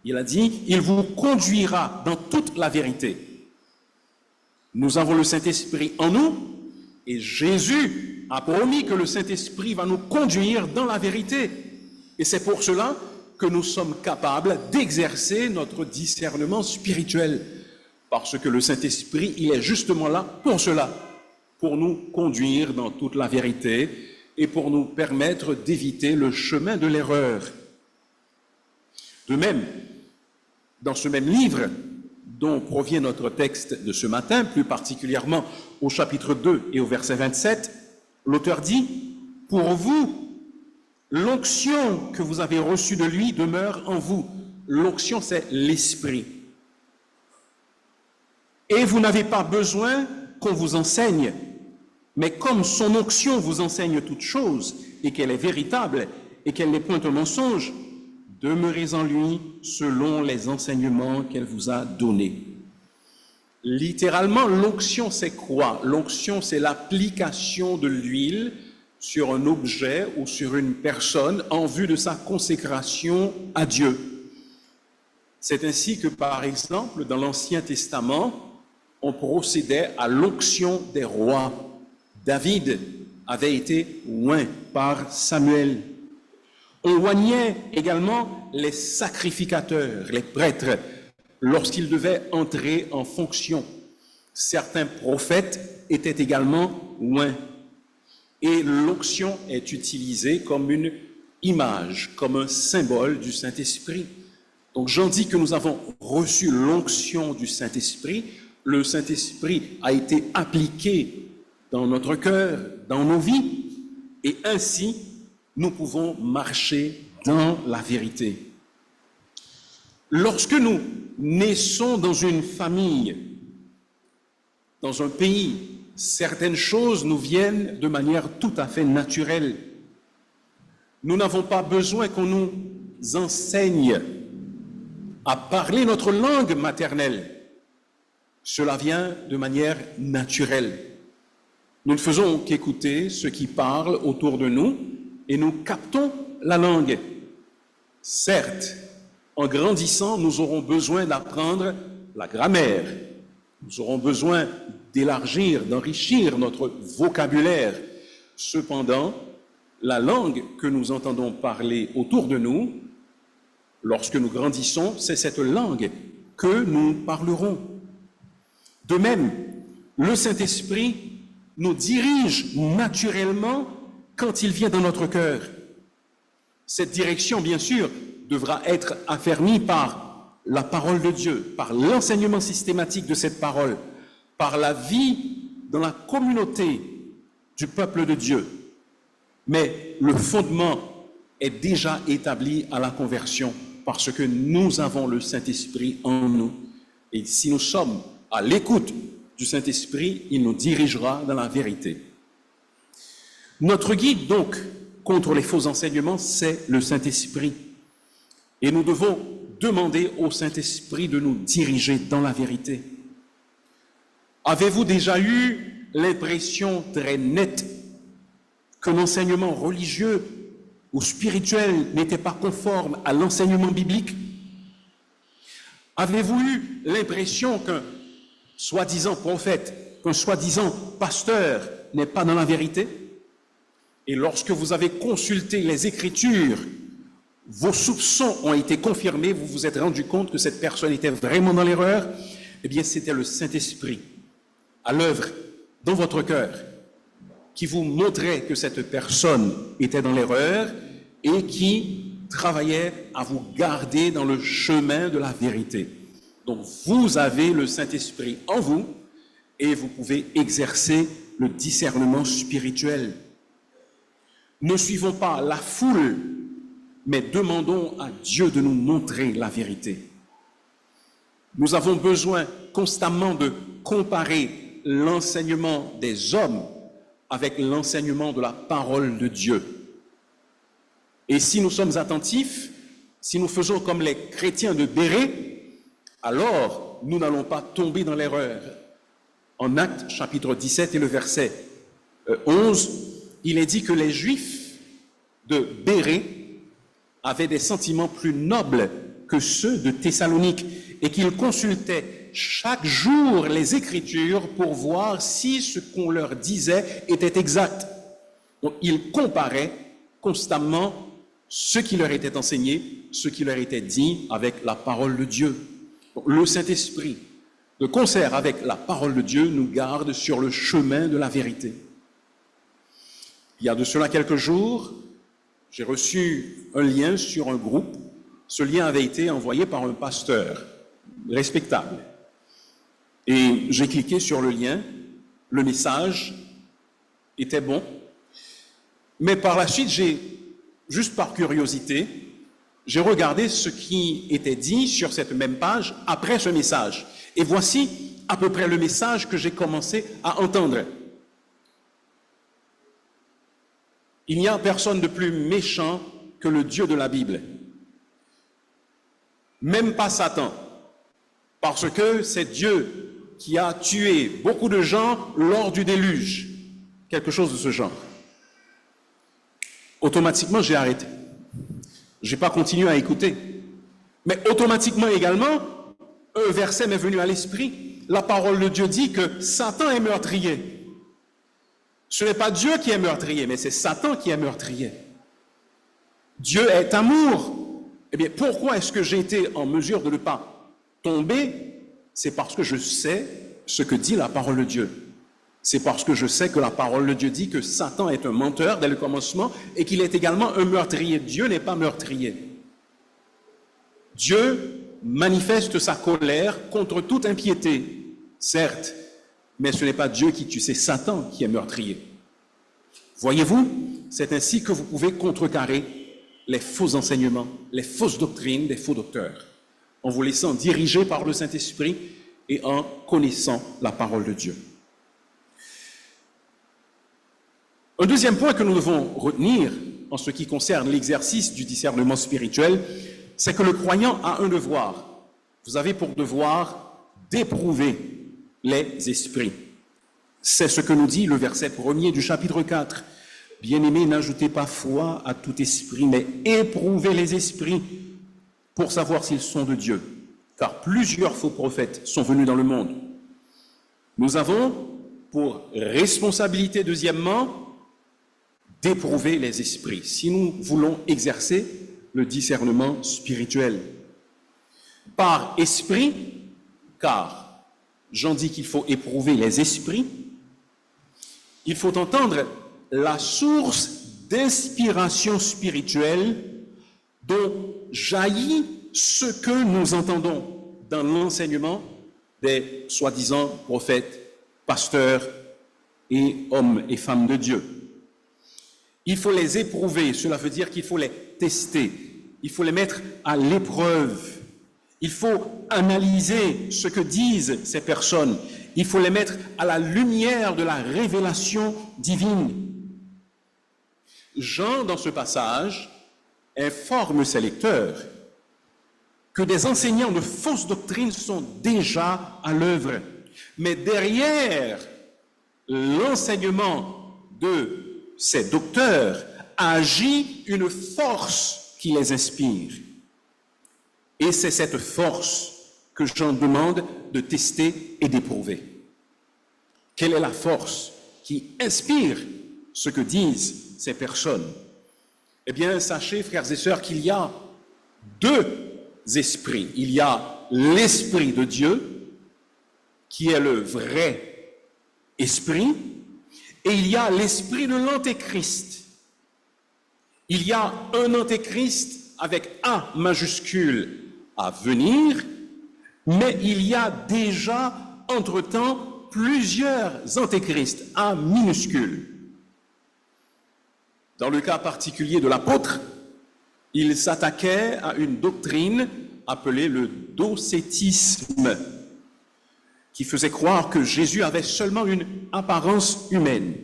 Il a dit, « Il vous conduira dans toute la vérité. » Nous avons le Saint-Esprit en nous et Jésus a promis que le Saint-Esprit va nous conduire dans la vérité. Et c'est pour cela que nous sommes capables d'exercer notre discernement spirituel. Parce que le Saint-Esprit, il est justement là pour cela, pour nous conduire dans toute la vérité et pour nous permettre d'éviter le chemin de l'erreur. De même, dans ce même livre dont provient notre texte de ce matin, plus particulièrement au chapitre 2 et au verset 27, l'auteur dit « Pour vous, l'onction que vous avez reçue de lui demeure en vous. » L'onction, c'est l'Esprit. Et vous n'avez pas besoin qu'on vous enseigne, mais comme son onction vous enseigne toutes choses, et qu'elle est véritable, et qu'elle n'est point un mensonge, demeurez en lui selon les enseignements qu'elle vous a donnés. Littéralement, l'onction, c'est quoi? L'onction, c'est l'application de l'huile sur un objet ou sur une personne en vue de sa consécration à Dieu. C'est ainsi que, par exemple, dans l'Ancien Testament, on procédait à l'onction des rois. David avait été oint par Samuel. On oignait également les sacrificateurs, les prêtres, lorsqu'ils devaient entrer en fonction. Certains prophètes étaient également oints. Et l'onction est utilisée comme une image, comme un symbole du Saint-Esprit. Donc j'en dis que nous avons reçu l'onction du Saint-Esprit. Le Saint-Esprit a été appliqué dans notre cœur, dans nos vies, et ainsi nous pouvons marcher dans la vérité. Lorsque nous naissons dans une famille, dans un pays, certaines choses nous viennent de manière tout à fait naturelle. Nous n'avons pas besoin qu'on nous enseigne à parler notre langue maternelle. Cela vient de manière naturelle. Nous ne faisons qu'écouter ceux qui parlent autour de nous et nous captons la langue. Certes, en grandissant, nous aurons besoin d'apprendre la grammaire. Nous aurons besoin d'élargir, d'enrichir notre vocabulaire. Cependant, la langue que nous entendons parler autour de nous, lorsque nous grandissons, c'est cette langue que nous parlerons. De même, le Saint-Esprit nous dirige naturellement quand il vient dans notre cœur. Cette direction, bien sûr, devra être affermie par la parole de Dieu, par l'enseignement systématique de cette parole, par la vie dans la communauté du peuple de Dieu. Mais le fondement est déjà établi à la conversion parce que nous avons le Saint-Esprit en nous. Et si nous sommes à l'écoute du Saint-Esprit, il nous dirigera dans la vérité. Notre guide, donc, contre les faux enseignements, c'est le Saint-Esprit. Et nous devons demander au Saint-Esprit de nous diriger dans la vérité. Avez-vous déjà eu l'impression très nette que l'enseignement religieux ou spirituel n'était pas conforme à l'enseignement biblique? Avez-vous eu l'impression qu'un soi-disant prophète, qu'un soi-disant pasteur n'est pas dans la vérité? Et lorsque vous avez consulté les Écritures, vos soupçons ont été confirmés, vous vous êtes rendu compte que cette personne était vraiment dans l'erreur? Eh bien, c'était le Saint-Esprit à l'œuvre dans votre cœur qui vous montrait que cette personne était dans l'erreur et qui travaillait à vous garder dans le chemin de la vérité. Donc, vous avez le Saint-Esprit en vous et vous pouvez exercer le discernement spirituel. Ne suivons pas la foule, mais demandons à Dieu de nous montrer la vérité. Nous avons besoin constamment de comparer l'enseignement des hommes avec l'enseignement de la parole de Dieu. Et si nous sommes attentifs, si nous faisons comme les chrétiens de Bérée, alors nous n'allons pas tomber dans l'erreur. En Actes chapitre 17 et le verset 11, il est dit que les Juifs de Bérée avaient des sentiments plus nobles que ceux de Thessalonique et qu'ils consultaient chaque jour les Écritures pour voir si ce qu'on leur disait était exact. Donc, ils comparaient constamment ce qui leur était enseigné, ce qui leur était dit avec la parole de Dieu. Donc, le Saint-Esprit, de concert avec la parole de Dieu, nous garde sur le chemin de la vérité. Il y a de cela quelques jours, j'ai reçu un lien sur un groupe. Ce lien avait été envoyé par un pasteur respectable. Et j'ai cliqué sur le lien, le message était bon, mais par la suite, juste par curiosité, j'ai regardé ce qui était dit sur cette même page après ce message. Et voici à peu près le message que j'ai commencé à entendre. Il n'y a personne de plus méchant que le Dieu de la Bible. Même pas Satan. Parce que c'est Dieu qui a tué beaucoup de gens lors du déluge. Quelque chose de ce genre. Automatiquement, j'ai arrêté. Je n'ai pas continué à écouter. Mais automatiquement également, un verset m'est venu à l'esprit. La parole de Dieu dit que Satan est meurtrier. Ce n'est pas Dieu qui est meurtrier, mais c'est Satan qui est meurtrier. Dieu est amour. Eh bien, pourquoi est-ce que j'ai été en mesure de ne pas tomber? C'est parce que je sais ce que dit la parole de Dieu. C'est parce que je sais que la parole de Dieu dit que Satan est un menteur dès le commencement et qu'il est également un meurtrier. Dieu n'est pas meurtrier. Dieu manifeste sa colère contre toute impiété, certes, mais ce n'est pas Dieu qui tue, c'est Satan qui est meurtrier. Voyez-vous, c'est ainsi que vous pouvez contrecarrer les faux enseignements, les fausses doctrines des faux docteurs, en vous laissant diriger par le Saint-Esprit et en connaissant la parole de Dieu. Un deuxième point que nous devons retenir en ce qui concerne l'exercice du discernement spirituel, c'est que le croyant a un devoir. Vous avez pour devoir d'éprouver les esprits. C'est ce que nous dit le verset 1er du chapitre 4. Bien-aimés, n'ajoutez pas foi à tout esprit, mais éprouvez les esprits pour savoir s'ils sont de Dieu. Car plusieurs faux prophètes sont venus dans le monde. Nous avons pour responsabilité, deuxièmement, d'éprouver les esprits, si nous voulons exercer le discernement spirituel. Par esprit, car Jean dit qu'il faut éprouver les esprits, il faut entendre la source d'inspiration spirituelle dont jaillit ce que nous entendons dans l'enseignement des soi-disant prophètes, pasteurs et hommes et femmes de Dieu. Il faut les éprouver, cela veut dire qu'il faut les tester, il faut les mettre à l'épreuve, il faut analyser ce que disent ces personnes, il faut les mettre à la lumière de la révélation divine. Jean, dans ce passage, informe ses lecteurs que des enseignants de fausses doctrines sont déjà à l'œuvre, mais derrière l'enseignement de ces docteurs agit une force qui les inspire. Et c'est cette force que Jean demande de tester et d'éprouver. Quelle est la force qui inspire ce que disent ces personnes? Eh bien, sachez, frères et sœurs, qu'il y a deux esprits. Il y a l'esprit de Dieu, qui est le vrai esprit, et il y a l'esprit de l'antéchrist. Il y a un antéchrist avec A majuscule à venir, mais il y a déjà, entre-temps, plusieurs antéchrists, A minuscule. Dans le cas particulier de l'apôtre, il s'attaquait à une doctrine appelée le docétisme, qui faisait croire que Jésus avait seulement une apparence humaine,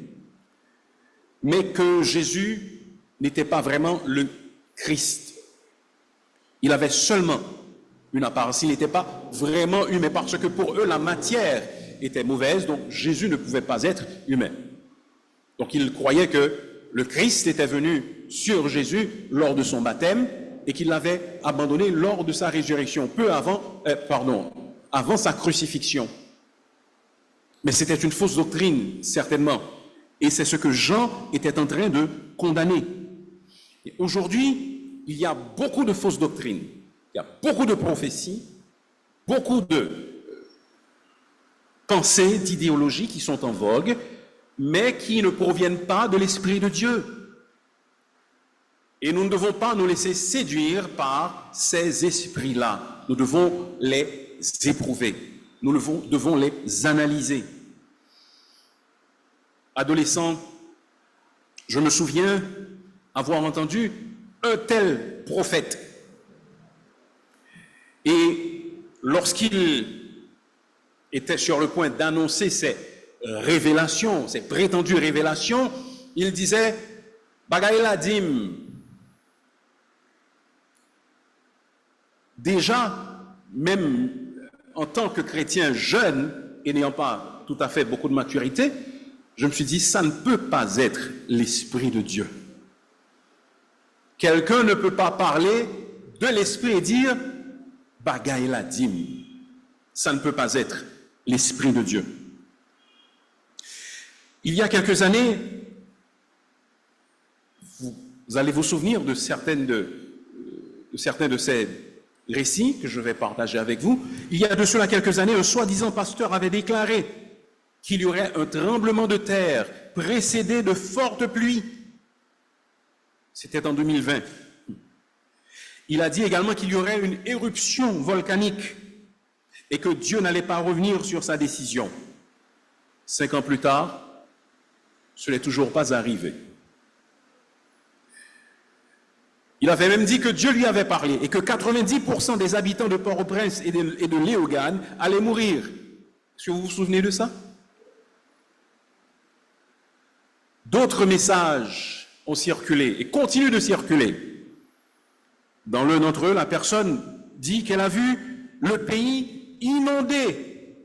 mais que Jésus n'était pas vraiment le Christ. Il avait seulement une apparence, il n'était pas vraiment humain, parce que pour eux, la matière était mauvaise, donc Jésus ne pouvait pas être humain. Donc ils croyaient que le Christ était venu sur Jésus lors de son baptême et qu'il l'avait abandonné lors de sa résurrection, avant sa crucifixion. Mais c'était une fausse doctrine, certainement. Et c'est ce que Jean était en train de condamner. Et aujourd'hui, il y a beaucoup de fausses doctrines. Il y a beaucoup de prophéties, beaucoup de pensées, d'idéologies qui sont en vogue, mais qui ne proviennent pas de l'Esprit de Dieu. Et nous ne devons pas nous laisser séduire par ces esprits-là. Nous devons les éprouver. Nous devons les analyser. Adolescent, je me souviens avoir entendu un tel prophète. Et lorsqu'il était sur le point d'annoncer ses révélations, ses prétendues révélations, il disait « Bagay la dim ». Déjà, même en tant que chrétien jeune et n'ayant pas tout à fait beaucoup de maturité, je me suis dit, ça ne peut pas être l'Esprit de Dieu. Quelqu'un ne peut pas parler de l'Esprit et dire « Bagay la dim ». Ça ne peut pas être l'Esprit de Dieu. Il y a quelques années, vous allez vous souvenir de certains de ces récits que je vais partager avec vous. Il y a de cela quelques années, un soi-disant pasteur avait déclaré qu'il y aurait un tremblement de terre précédé de fortes pluies. C'était en 2020. Il a dit également qu'il y aurait une éruption volcanique et que Dieu n'allait pas revenir sur sa décision. 5 ans plus tard, ce n'est toujours pas arrivé. Il avait même dit que Dieu lui avait parlé et que 90% des habitants de Port-au-Prince et de Léogane allaient mourir. Est-ce que vous vous souvenez de ça? D'autres messages ont circulé et continuent de circuler. Dans l'un d'entre eux, la personne dit qu'elle a vu le pays inondé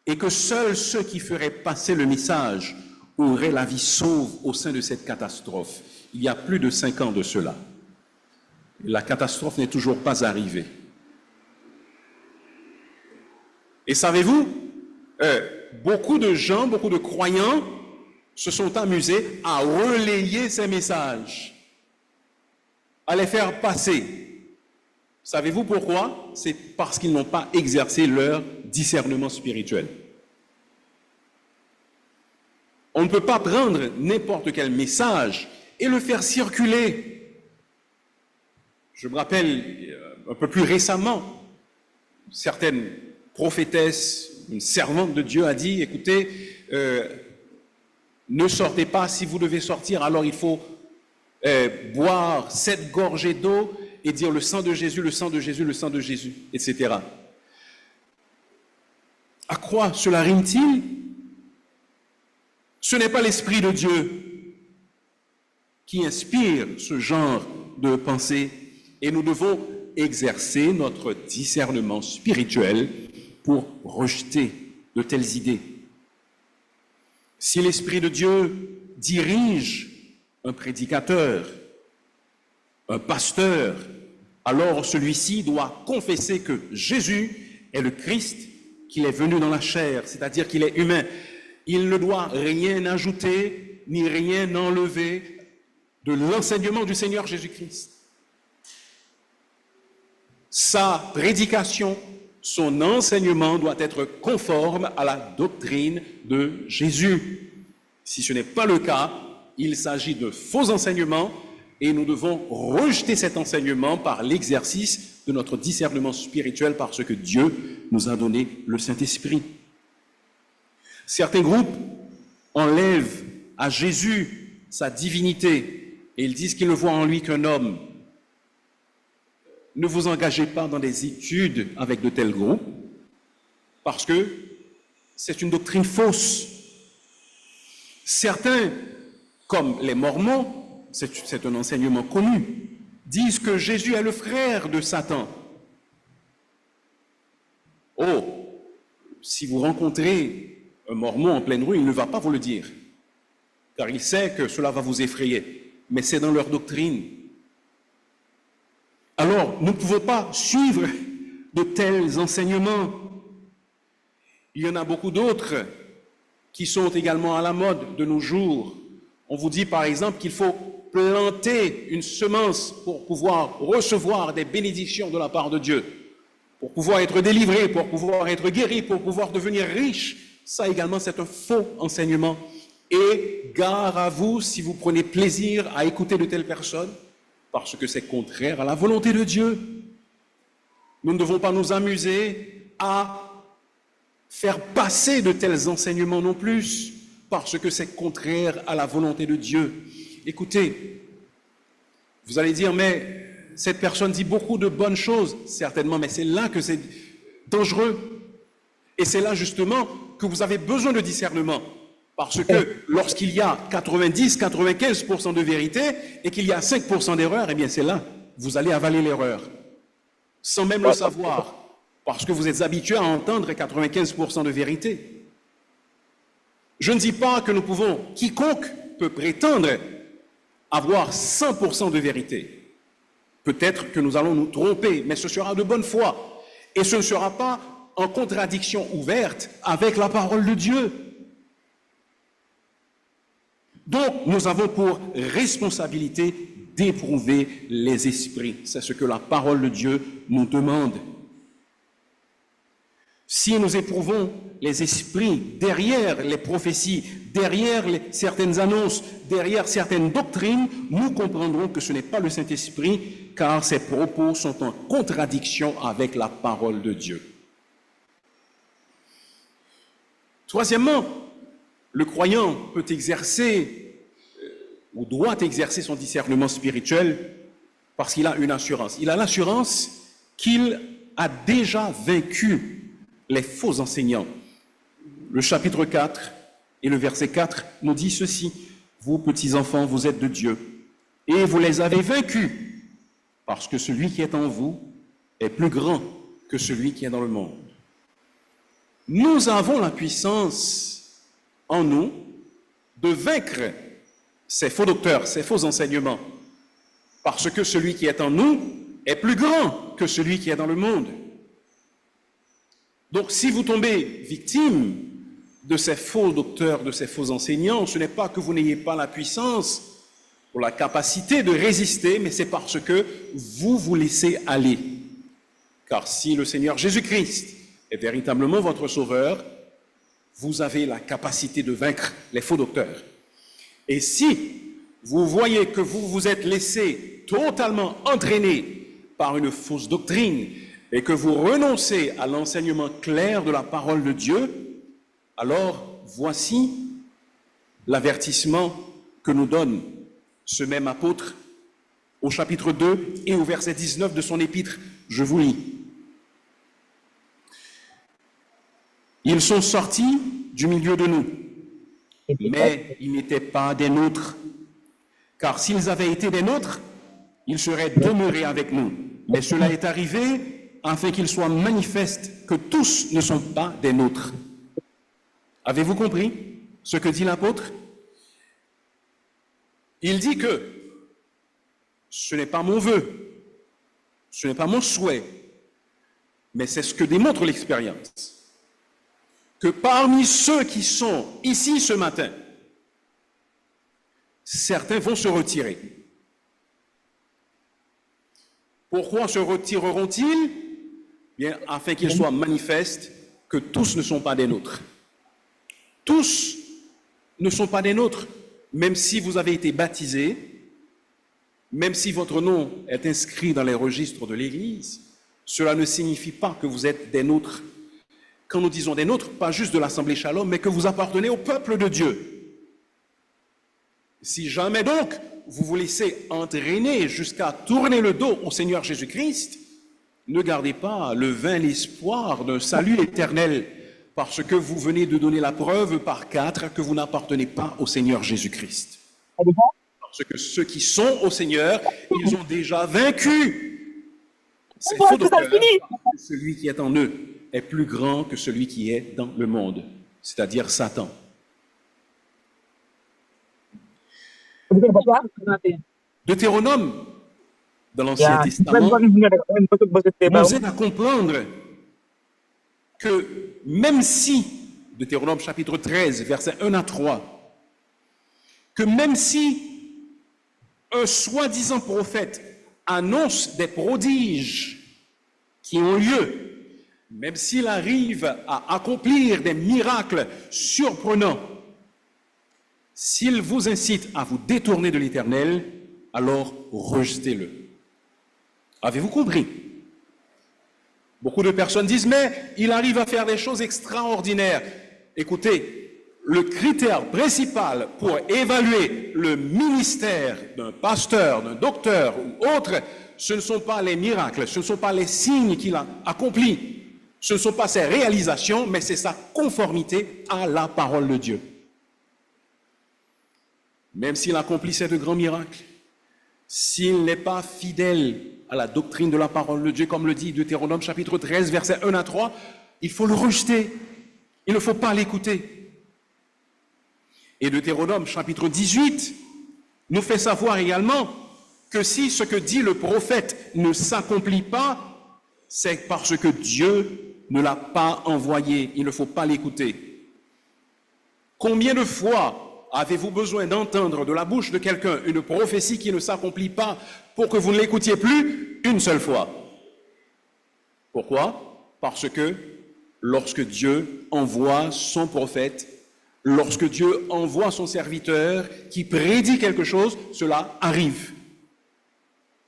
et que seuls ceux qui feraient passer le message auraient la vie sauve au sein de cette catastrophe. Il y a plus de 5 ans de cela. La catastrophe n'est toujours pas arrivée. Et savez-vous, beaucoup de gens, beaucoup de croyants se sont amusés à relayer ces messages, à les faire passer. Savez-vous pourquoi? C'est parce qu'ils n'ont pas exercé leur discernement spirituel. On ne peut pas prendre n'importe quel message et le faire circuler. Je me rappelle, un peu plus récemment, certaines prophétesses, une servante de Dieu a dit, écoutez, ne sortez pas, si vous devez sortir, alors il faut boire 7 gorgées d'eau et dire le sang de Jésus, le sang de Jésus, le sang de Jésus, etc. À quoi cela rime-t-il? Ce n'est pas l'Esprit de Dieu qui inspire ce genre de pensée. Et nous devons exercer notre discernement spirituel pour rejeter de telles idées. Si l'Esprit de Dieu dirige un prédicateur, un pasteur, alors celui-ci doit confesser que Jésus est le Christ, qu'il est venu dans la chair, c'est-à-dire qu'il est humain. Il ne doit rien ajouter ni rien enlever de l'enseignement du Seigneur Jésus-Christ. Sa prédication, son enseignement doit être conforme à la doctrine de Jésus. Si ce n'est pas le cas, il s'agit de faux enseignements et nous devons rejeter cet enseignement par l'exercice de notre discernement spirituel parce que Dieu nous a donné le Saint-Esprit. Certains groupes enlèvent à Jésus sa divinité et ils disent qu'ils ne voient en lui qu'un homme. Ne vous engagez pas dans des études avec de tels groupes, parce que c'est une doctrine fausse. Certains, comme les Mormons, c'est un enseignement connu, disent que Jésus est le frère de Satan. Oh, si vous rencontrez un Mormon en pleine rue, il ne va pas vous le dire, car il sait que cela va vous effrayer, mais c'est dans leur doctrine. Alors, nous ne pouvons pas suivre de tels enseignements. Il y en a beaucoup d'autres qui sont également à la mode de nos jours. On vous dit par exemple qu'il faut planter une semence pour pouvoir recevoir des bénédictions de la part de Dieu, pour pouvoir être délivré, pour pouvoir être guéri, pour pouvoir devenir riche. Ça également, c'est un faux enseignement. Et gare à vous si vous prenez plaisir à écouter de telles personnes, parce que c'est contraire à la volonté de Dieu. Nous ne devons pas nous amuser à faire passer de tels enseignements non plus, parce que c'est contraire à la volonté de Dieu. Écoutez, vous allez dire, mais cette personne dit beaucoup de bonnes choses, certainement, mais c'est là que c'est dangereux. Et c'est là justement que vous avez besoin de discernement. Parce que lorsqu'il y a 90-95% de vérité et qu'il y a 5% d'erreur, eh bien c'est là, vous allez avaler l'erreur. Sans même le savoir. Parce que vous êtes habitué à entendre 95% de vérité. Je ne dis pas que nous pouvons, quiconque peut prétendre avoir 100% de vérité. Peut-être que nous allons nous tromper, mais ce sera de bonne foi. Et ce ne sera pas en contradiction ouverte avec la parole de Dieu. Donc, nous avons pour responsabilité d'éprouver les esprits. C'est ce que la parole de Dieu nous demande. Si nous éprouvons les esprits derrière les prophéties, derrière certaines annonces, derrière certaines doctrines, nous comprendrons que ce n'est pas le Saint-Esprit, car ces propos sont en contradiction avec la parole de Dieu. Troisièmement, le croyant peut exercer ou doit exercer son discernement spirituel parce qu'il a une assurance. Il a l'assurance qu'il a déjà vaincu les faux enseignants. Le chapitre 4 et le verset 4 nous dit ceci: vous, petits enfants, vous êtes de Dieu et vous les avez vaincus parce que celui qui est en vous est plus grand que celui qui est dans le monde. Nous avons la puissance en nous de vaincre ces faux docteurs, ces faux enseignements, parce que celui qui est en nous est plus grand que celui qui est dans le monde. Donc si vous tombez victime de ces faux docteurs, de ces faux enseignants, ce n'est pas que vous n'ayez pas la puissance ou la capacité de résister, mais c'est parce que vous vous laissez aller. Car si le Seigneur Jésus-Christ est véritablement votre sauveur, vous avez la capacité de vaincre les faux docteurs. Et si vous voyez que vous vous êtes laissé totalement entraîner par une fausse doctrine et que vous renoncez à l'enseignement clair de la parole de Dieu, alors voici l'avertissement que nous donne ce même apôtre au chapitre 2 et au verset 19 de son épître. Je vous lis. Ils sont sortis du milieu de nous, mais ils n'étaient pas des nôtres. Car s'ils avaient été des nôtres, ils seraient demeurés avec nous. Mais cela est arrivé afin qu'il soit manifeste que tous ne sont pas des nôtres. Avez-vous compris ce que dit l'apôtre? Il dit que ce n'est pas mon vœu, ce n'est pas mon souhait, mais c'est ce que démontre l'expérience. Que parmi ceux qui sont ici ce matin, certains vont se retirer. Pourquoi se retireront-ils? Bien, afin qu'il soit manifeste que tous ne sont pas des nôtres. Tous ne sont pas des nôtres, même si vous avez été baptisés, même si votre nom est inscrit dans les registres de l'Église, cela ne signifie pas que vous êtes des nôtres. Quand nous disons des nôtres, pas juste de l'Assemblée Shalom, mais que vous appartenez au peuple de Dieu. Si jamais donc vous vous laissez entraîner jusqu'à tourner le dos au Seigneur Jésus-Christ, ne gardez pas le vain espoir d'un salut éternel, parce que vous venez de donner la preuve par 4 que vous n'appartenez pas au Seigneur Jésus-Christ. Parce que ceux qui sont au Seigneur, ils ont déjà vaincu ces faux docteurs. Celui qui est en eux est plus grand que celui qui est dans le monde, c'est-à-dire Satan. Deutéronome, dans l'Ancien Testament, nous aide à comprendre que même si, Deutéronome chapitre 13, versets 1 à 3, que même si un soi-disant prophète annonce des prodiges qui ont lieu, même s'il arrive à accomplir des miracles surprenants, s'il vous incite à vous détourner de l'Éternel, alors rejetez-le. Avez-vous compris? Beaucoup de personnes disent, mais il arrive à faire des choses extraordinaires. Écoutez, le critère principal pour évaluer le ministère d'un pasteur, d'un docteur ou autre, ce ne sont pas les miracles, ce ne sont pas les signes qu'il a accomplis, Ce ne sont pas ses réalisations, mais c'est sa conformité à la parole de Dieu. Même s'il accomplissait de grands miracles, s'il n'est pas fidèle à la doctrine de la parole de Dieu, comme le dit Deutéronome chapitre 13, versets 1 à 3, il faut le rejeter. Il ne faut pas l'écouter. Et Deutéronome chapitre 18 nous fait savoir également que si ce que dit le prophète ne s'accomplit pas, c'est parce que Dieu ne l'a pas envoyé. Il ne faut pas l'écouter. Combien de fois avez-vous besoin d'entendre de la bouche de quelqu'un une prophétie qui ne s'accomplit pas pour que vous ne l'écoutiez plus une seule fois? Pourquoi? Parce que lorsque Dieu envoie son prophète, lorsque Dieu envoie son serviteur qui prédit quelque chose, cela arrive.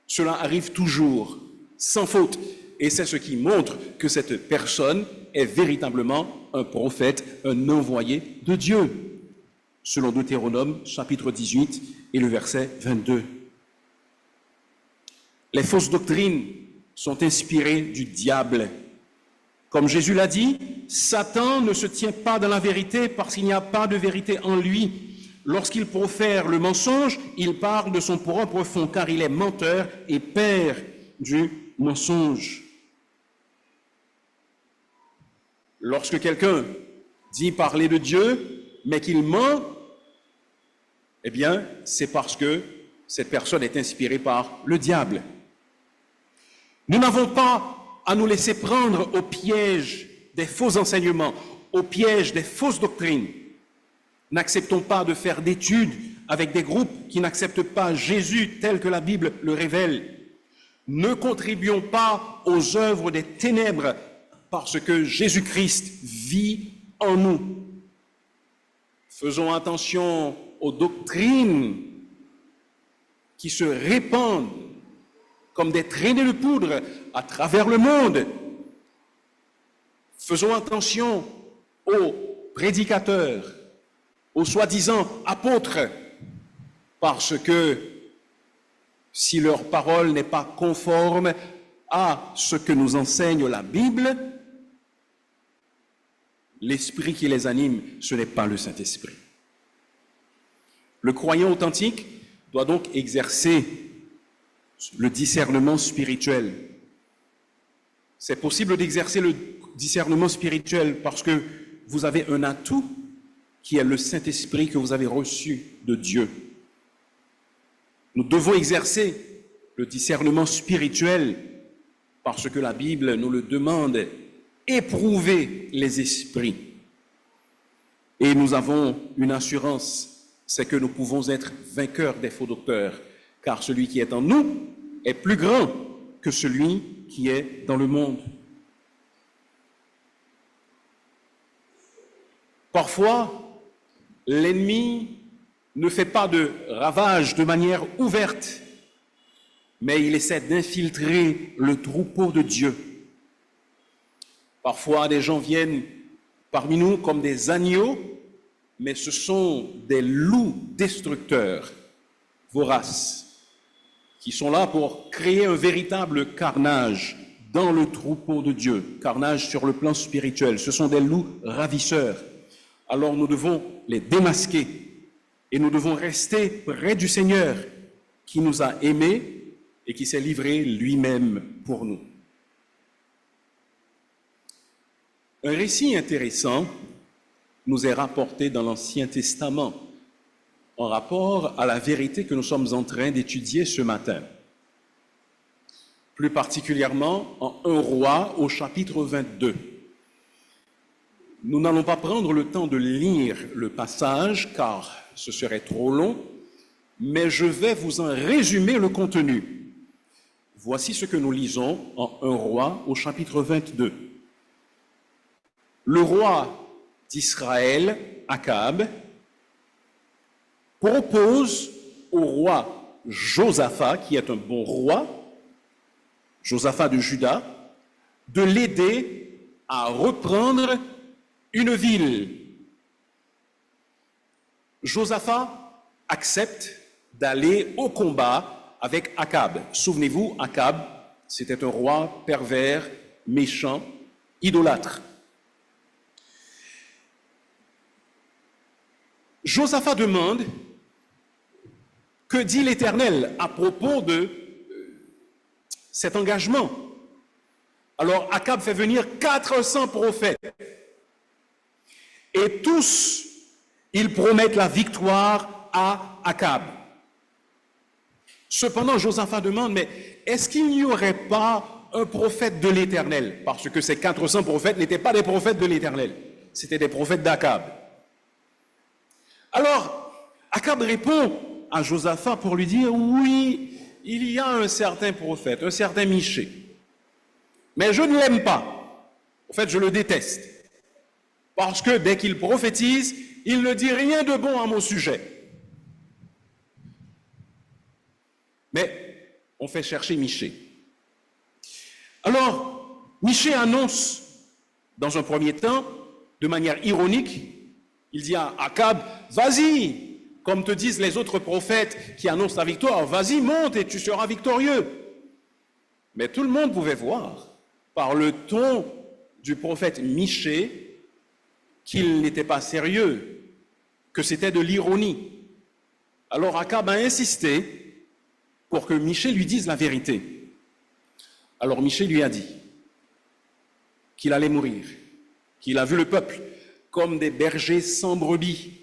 Cela arrive toujours, sans faute. Et c'est ce qui montre que cette personne est véritablement un prophète, un envoyé de Dieu, selon Deutéronome chapitre 18 et le verset 22. Les fausses doctrines sont inspirées du diable. Comme Jésus l'a dit, Satan ne se tient pas dans la vérité parce qu'il n'y a pas de vérité en lui. Lorsqu'il profère le mensonge, il parle de son propre fond, car il est menteur et père du mensonge. Lorsque quelqu'un dit parler de Dieu, mais qu'il ment, eh bien, c'est parce que cette personne est inspirée par le diable. Nous n'avons pas à nous laisser prendre au piège des faux enseignements, au piège des fausses doctrines. N'acceptons pas de faire d'études avec des groupes qui n'acceptent pas Jésus tel que la Bible le révèle. Ne contribuons pas aux œuvres des ténèbres parce que Jésus-Christ vit en nous. Faisons attention aux doctrines qui se répandent comme des traînées de poudre à travers le monde. Faisons attention aux prédicateurs, aux soi-disant apôtres, parce que si leur parole n'est pas conforme à ce que nous enseigne la Bible, l'esprit qui les anime, ce n'est pas le Saint-Esprit. Le croyant authentique doit donc exercer le discernement spirituel. C'est possible d'exercer le discernement spirituel parce que vous avez un atout qui est le Saint-Esprit que vous avez reçu de Dieu. Nous devons exercer le discernement spirituel parce que la Bible nous le demande, éprouver les esprits. Et nous avons une assurance, c'est que nous pouvons être vainqueurs des faux docteurs, car celui qui est en nous est plus grand que celui qui est dans le monde. Parfois, l'ennemi ne fait pas de ravages de manière ouverte, mais il essaie d'infiltrer le troupeau de Dieu. Parfois, des gens viennent parmi nous comme des agneaux, mais ce sont des loups destructeurs, voraces, qui sont là pour créer un véritable carnage dans le troupeau de Dieu, carnage sur le plan spirituel. Ce sont des loups ravisseurs. Alors nous devons les démasquer et nous devons rester près du Seigneur qui nous a aimés et qui s'est livré lui-même pour nous. Un récit intéressant nous est rapporté dans l'Ancien Testament en rapport à la vérité que nous sommes en train d'étudier ce matin. Plus particulièrement en 1 Roi au chapitre 22. Nous n'allons pas prendre le temps de lire le passage car ce serait trop long, mais je vais vous en résumer le contenu. Voici ce que nous lisons en 1 Roi au chapitre 22. Le roi d'Israël, Akab, propose au roi Josaphat, qui est un bon roi, Josaphat de Juda, de l'aider à reprendre une ville. Josaphat accepte d'aller au combat avec Akab. Souvenez-vous, Akab, c'était un roi pervers, méchant, idolâtre. Josaphat demande, que dit l'Éternel à propos de cet engagement? Alors Akab fait venir 400 prophètes. Et tous, ils promettent la victoire à Akab. Cependant, Josaphat demande, mais est-ce qu'il n'y aurait pas un prophète de l'Éternel? Parce que ces 400 prophètes n'étaient pas des prophètes de l'Éternel, c'était des prophètes d'Akab. Alors, Akab répond à Josaphat pour lui dire, oui, il y a un certain prophète, un certain Michée, mais je ne l'aime pas. En fait, je le déteste. Parce que dès qu'il prophétise, il ne dit rien de bon à mon sujet. Mais on fait chercher Michée. Alors, Michée annonce, dans un premier temps, de manière ironique, il dit à Akab, vas-y, comme te disent les autres prophètes qui annoncent la victoire, vas-y, monte et tu seras victorieux. Mais tout le monde pouvait voir, par le ton du prophète Michée, qu'il n'était pas sérieux, que c'était de l'ironie. Alors Akab a insisté pour que Michée lui dise la vérité. Alors Michée lui a dit qu'il allait mourir, qu'il a vu le peuple comme des bergers sans brebis,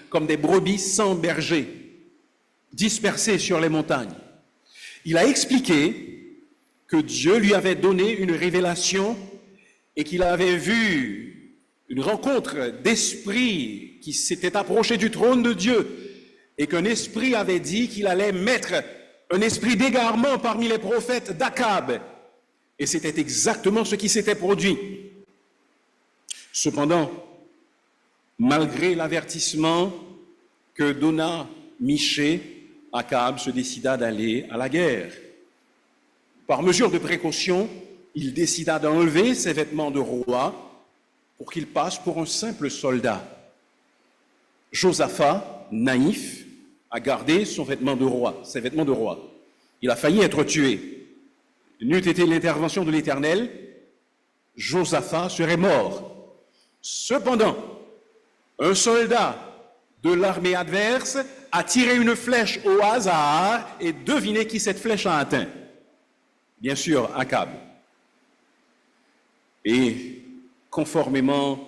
comme des brebis sans berger, dispersés sur les montagnes. Il a expliqué que Dieu lui avait donné une révélation et qu'il avait vu une rencontre d'esprits qui s'étaient approchés du trône de Dieu et qu'un esprit avait dit qu'il allait mettre un esprit d'égarement parmi les prophètes d'Akab. Et c'était exactement ce qui s'était produit. Cependant, malgré l'avertissement que donna Michée, Akab se décida d'aller à la guerre. Par mesure de précaution, il décida d'enlever ses vêtements de roi pour qu'il passe pour un simple soldat. Josaphat, naïf, a gardé son vêtement de roi, ses vêtements de roi. Il a failli être tué. N'eût été l'intervention de l'Éternel, Josaphat serait mort. Cependant, un soldat de l'armée adverse a tiré une flèche au hasard et devinez qui cette flèche a atteint. Bien sûr, Akab. Et conformément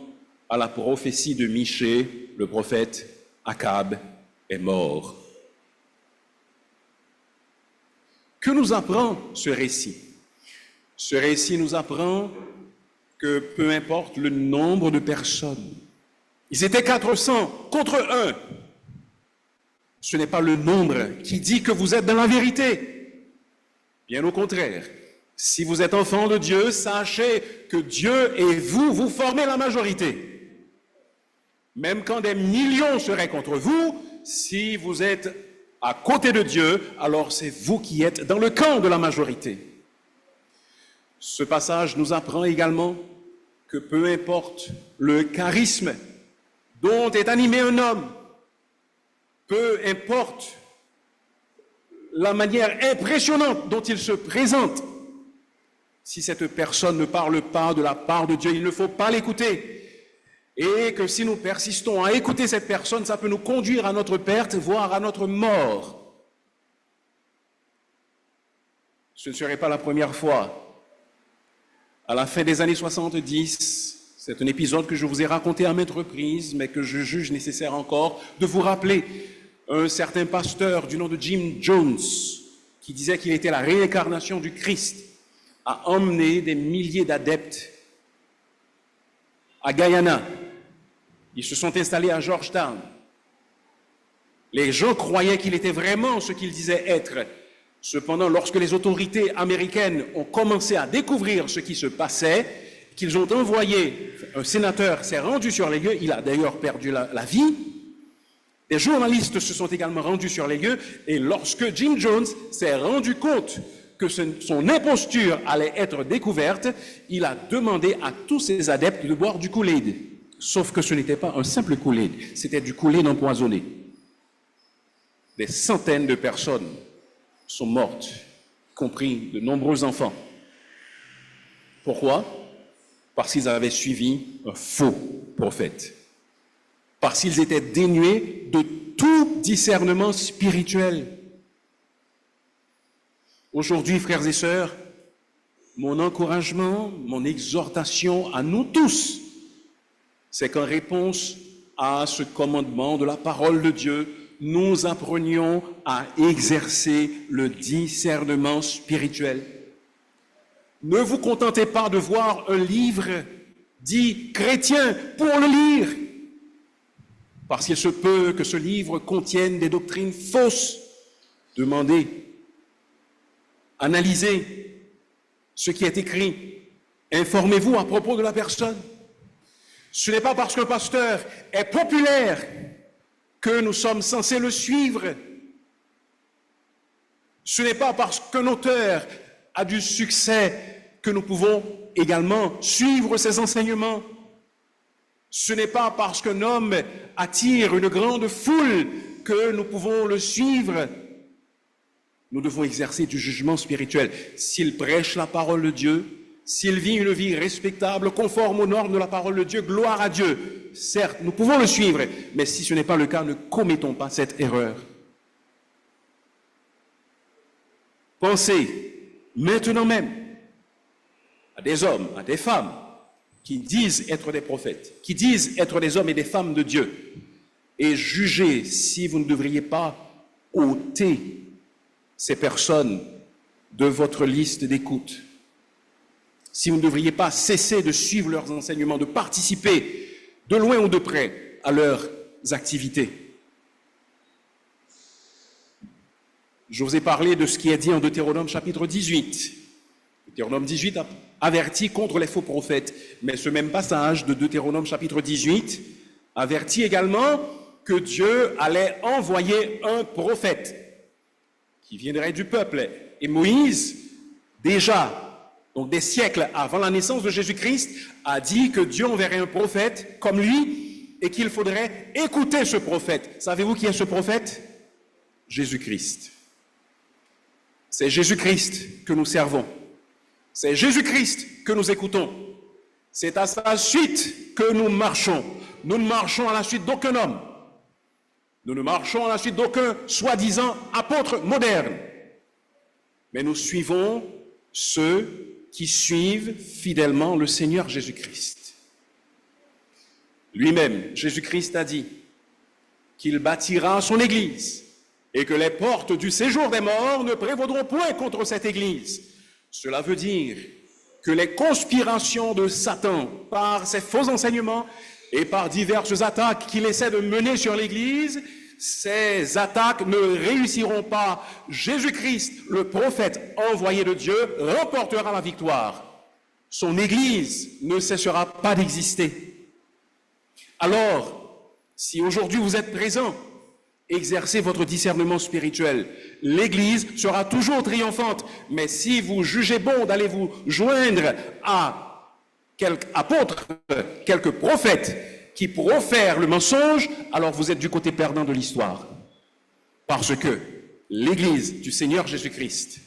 à la prophétie de Michée, le prophète, Akab est mort. Que nous apprend ce récit? Ce récit nous apprend que peu importe le nombre de personnes, ils étaient 400 contre 1. Ce n'est pas le nombre qui dit que vous êtes dans la vérité. Bien au contraire, si vous êtes enfant de Dieu, sachez que Dieu et vous, vous formez la majorité. Même quand des millions seraient contre vous, si vous êtes à côté de Dieu, alors c'est vous qui êtes dans le camp de la majorité. Ce passage nous apprend également que peu importe le charisme dont est animé un homme, peu importe la manière impressionnante dont il se présente, si cette personne ne parle pas de la part de Dieu, il ne faut pas l'écouter. Et que si nous persistons à écouter cette personne, ça peut nous conduire à notre perte, voire à notre mort. Ce ne serait pas la première fois. À la fin des années 70, c'est un épisode que je vous ai raconté à maintes reprises, mais que je juge nécessaire encore de vous rappeler. Un certain pasteur du nom de Jim Jones, qui disait qu'il était la réincarnation du Christ, a emmené des milliers d'adeptes à Guyana. Ils se sont installés à Georgetown. Les gens croyaient qu'il était vraiment ce qu'il disait être. Cependant, lorsque les autorités américaines ont commencé à découvrir ce qui se passait, qu'ils ont envoyé, un sénateur s'est rendu sur les lieux, il a d'ailleurs perdu la vie. Des journalistes se sont également rendus sur les lieux, et lorsque Jim Jones s'est rendu compte que son imposture allait être découverte, il a demandé à tous ses adeptes de boire du Kool-Aid. Sauf que ce n'était pas un simple Kool-Aid, c'était du Kool-Aid empoisonné. Des centaines de personnes sont mortes, y compris de nombreux enfants. Pourquoi? Parce qu'ils avaient suivi un faux prophète. Parce qu'ils étaient dénués de tout discernement spirituel. Aujourd'hui, frères et sœurs, mon encouragement, mon exhortation à nous tous, c'est qu'en réponse à ce commandement de la parole de Dieu, nous apprenions à exercer le discernement spirituel. Ne vous contentez pas de voir un livre dit chrétien pour le lire, parce qu'il se peut que ce livre contienne des doctrines fausses. Demandez, analysez ce qui est écrit, informez-vous à propos de la personne. Ce n'est pas parce qu'un pasteur est populaire que nous sommes censés le suivre. Ce n'est pas parce qu'un auteur a du succès que nous pouvons également suivre ses enseignements. Ce n'est pas parce qu'un homme attire une grande foule que nous pouvons le suivre. Nous devons exercer du jugement spirituel. S'il prêche la parole de Dieu, s'il vit une vie respectable, conforme aux normes de la parole de Dieu, gloire à Dieu. Certes, nous pouvons le suivre, mais si ce n'est pas le cas, ne commettons pas cette erreur. Pensez maintenant même à des hommes, à des femmes qui disent être des prophètes, qui disent être des hommes et des femmes de Dieu, et jugez si vous ne devriez pas ôter ces personnes de votre liste d'écoute. Si vous ne devriez pas cesser de suivre leurs enseignements, de participer de loin ou de près à leurs activités. Je vous ai parlé de ce qui est dit en Deutéronome chapitre 18. Deutéronome 18 avertit contre les faux prophètes, mais ce même passage de Deutéronome chapitre 18 avertit également que Dieu allait envoyer un prophète qui viendrait du peuple. Et Moïse, déjà, donc des siècles avant la naissance de Jésus-Christ, a dit que Dieu enverrait un prophète comme lui et qu'il faudrait écouter ce prophète. Savez-vous qui est ce prophète? Jésus-Christ. C'est Jésus-Christ que nous servons. C'est Jésus-Christ que nous écoutons. C'est à sa suite que nous marchons. Nous ne marchons à la suite d'aucun homme. Nous ne marchons à la suite d'aucun soi-disant apôtre moderne. Mais nous suivons ceux qui suivent fidèlement le Seigneur Jésus-Christ. Lui-même, Jésus-Christ a dit qu'il bâtira son Église et que les portes du séjour des morts ne prévaudront point contre cette Église. Cela veut dire que les conspirations de Satan, par ses faux enseignements et par diverses attaques qu'il essaie de mener sur l'Église, ces attaques ne réussiront pas. Jésus-Christ, le prophète envoyé de Dieu, remportera la victoire. Son Église ne cessera pas d'exister. Alors, si aujourd'hui vous êtes présents, exercez votre discernement spirituel. L'Église sera toujours triomphante. Mais si vous jugez bon d'aller vous joindre à quelques apôtres, quelques prophètes, qui profèrent le mensonge, alors vous êtes du côté perdant de l'histoire. Parce que l'Église du Seigneur Jésus-Christ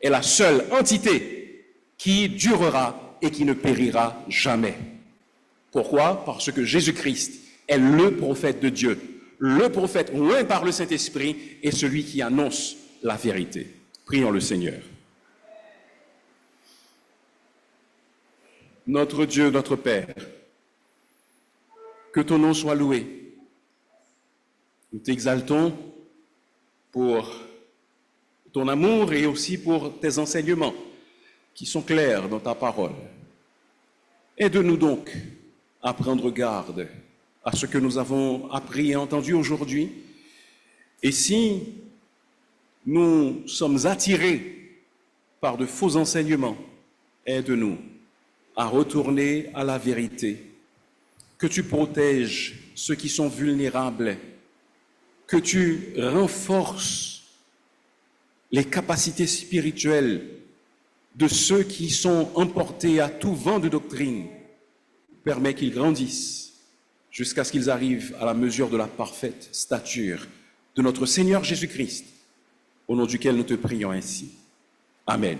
est la seule entité qui durera et qui ne périra jamais. Pourquoi? Parce que Jésus-Christ est le prophète de Dieu, le prophète oint par le Saint-Esprit et celui qui annonce la vérité. Prions le Seigneur. Notre Dieu, notre Père, que ton nom soit loué. Nous t'exaltons pour ton amour et aussi pour tes enseignements qui sont clairs dans ta parole. Aide-nous donc à prendre garde à ce que nous avons appris et entendu aujourd'hui. Et si nous sommes attirés par de faux enseignements, aide-nous à retourner à la vérité. Que tu protèges ceux qui sont vulnérables, que tu renforces les capacités spirituelles de ceux qui sont emportés à tout vent de doctrine. Permets qu'ils grandissent jusqu'à ce qu'ils arrivent à la mesure de la parfaite stature de notre Seigneur Jésus-Christ, au nom duquel nous te prions ainsi. Amen.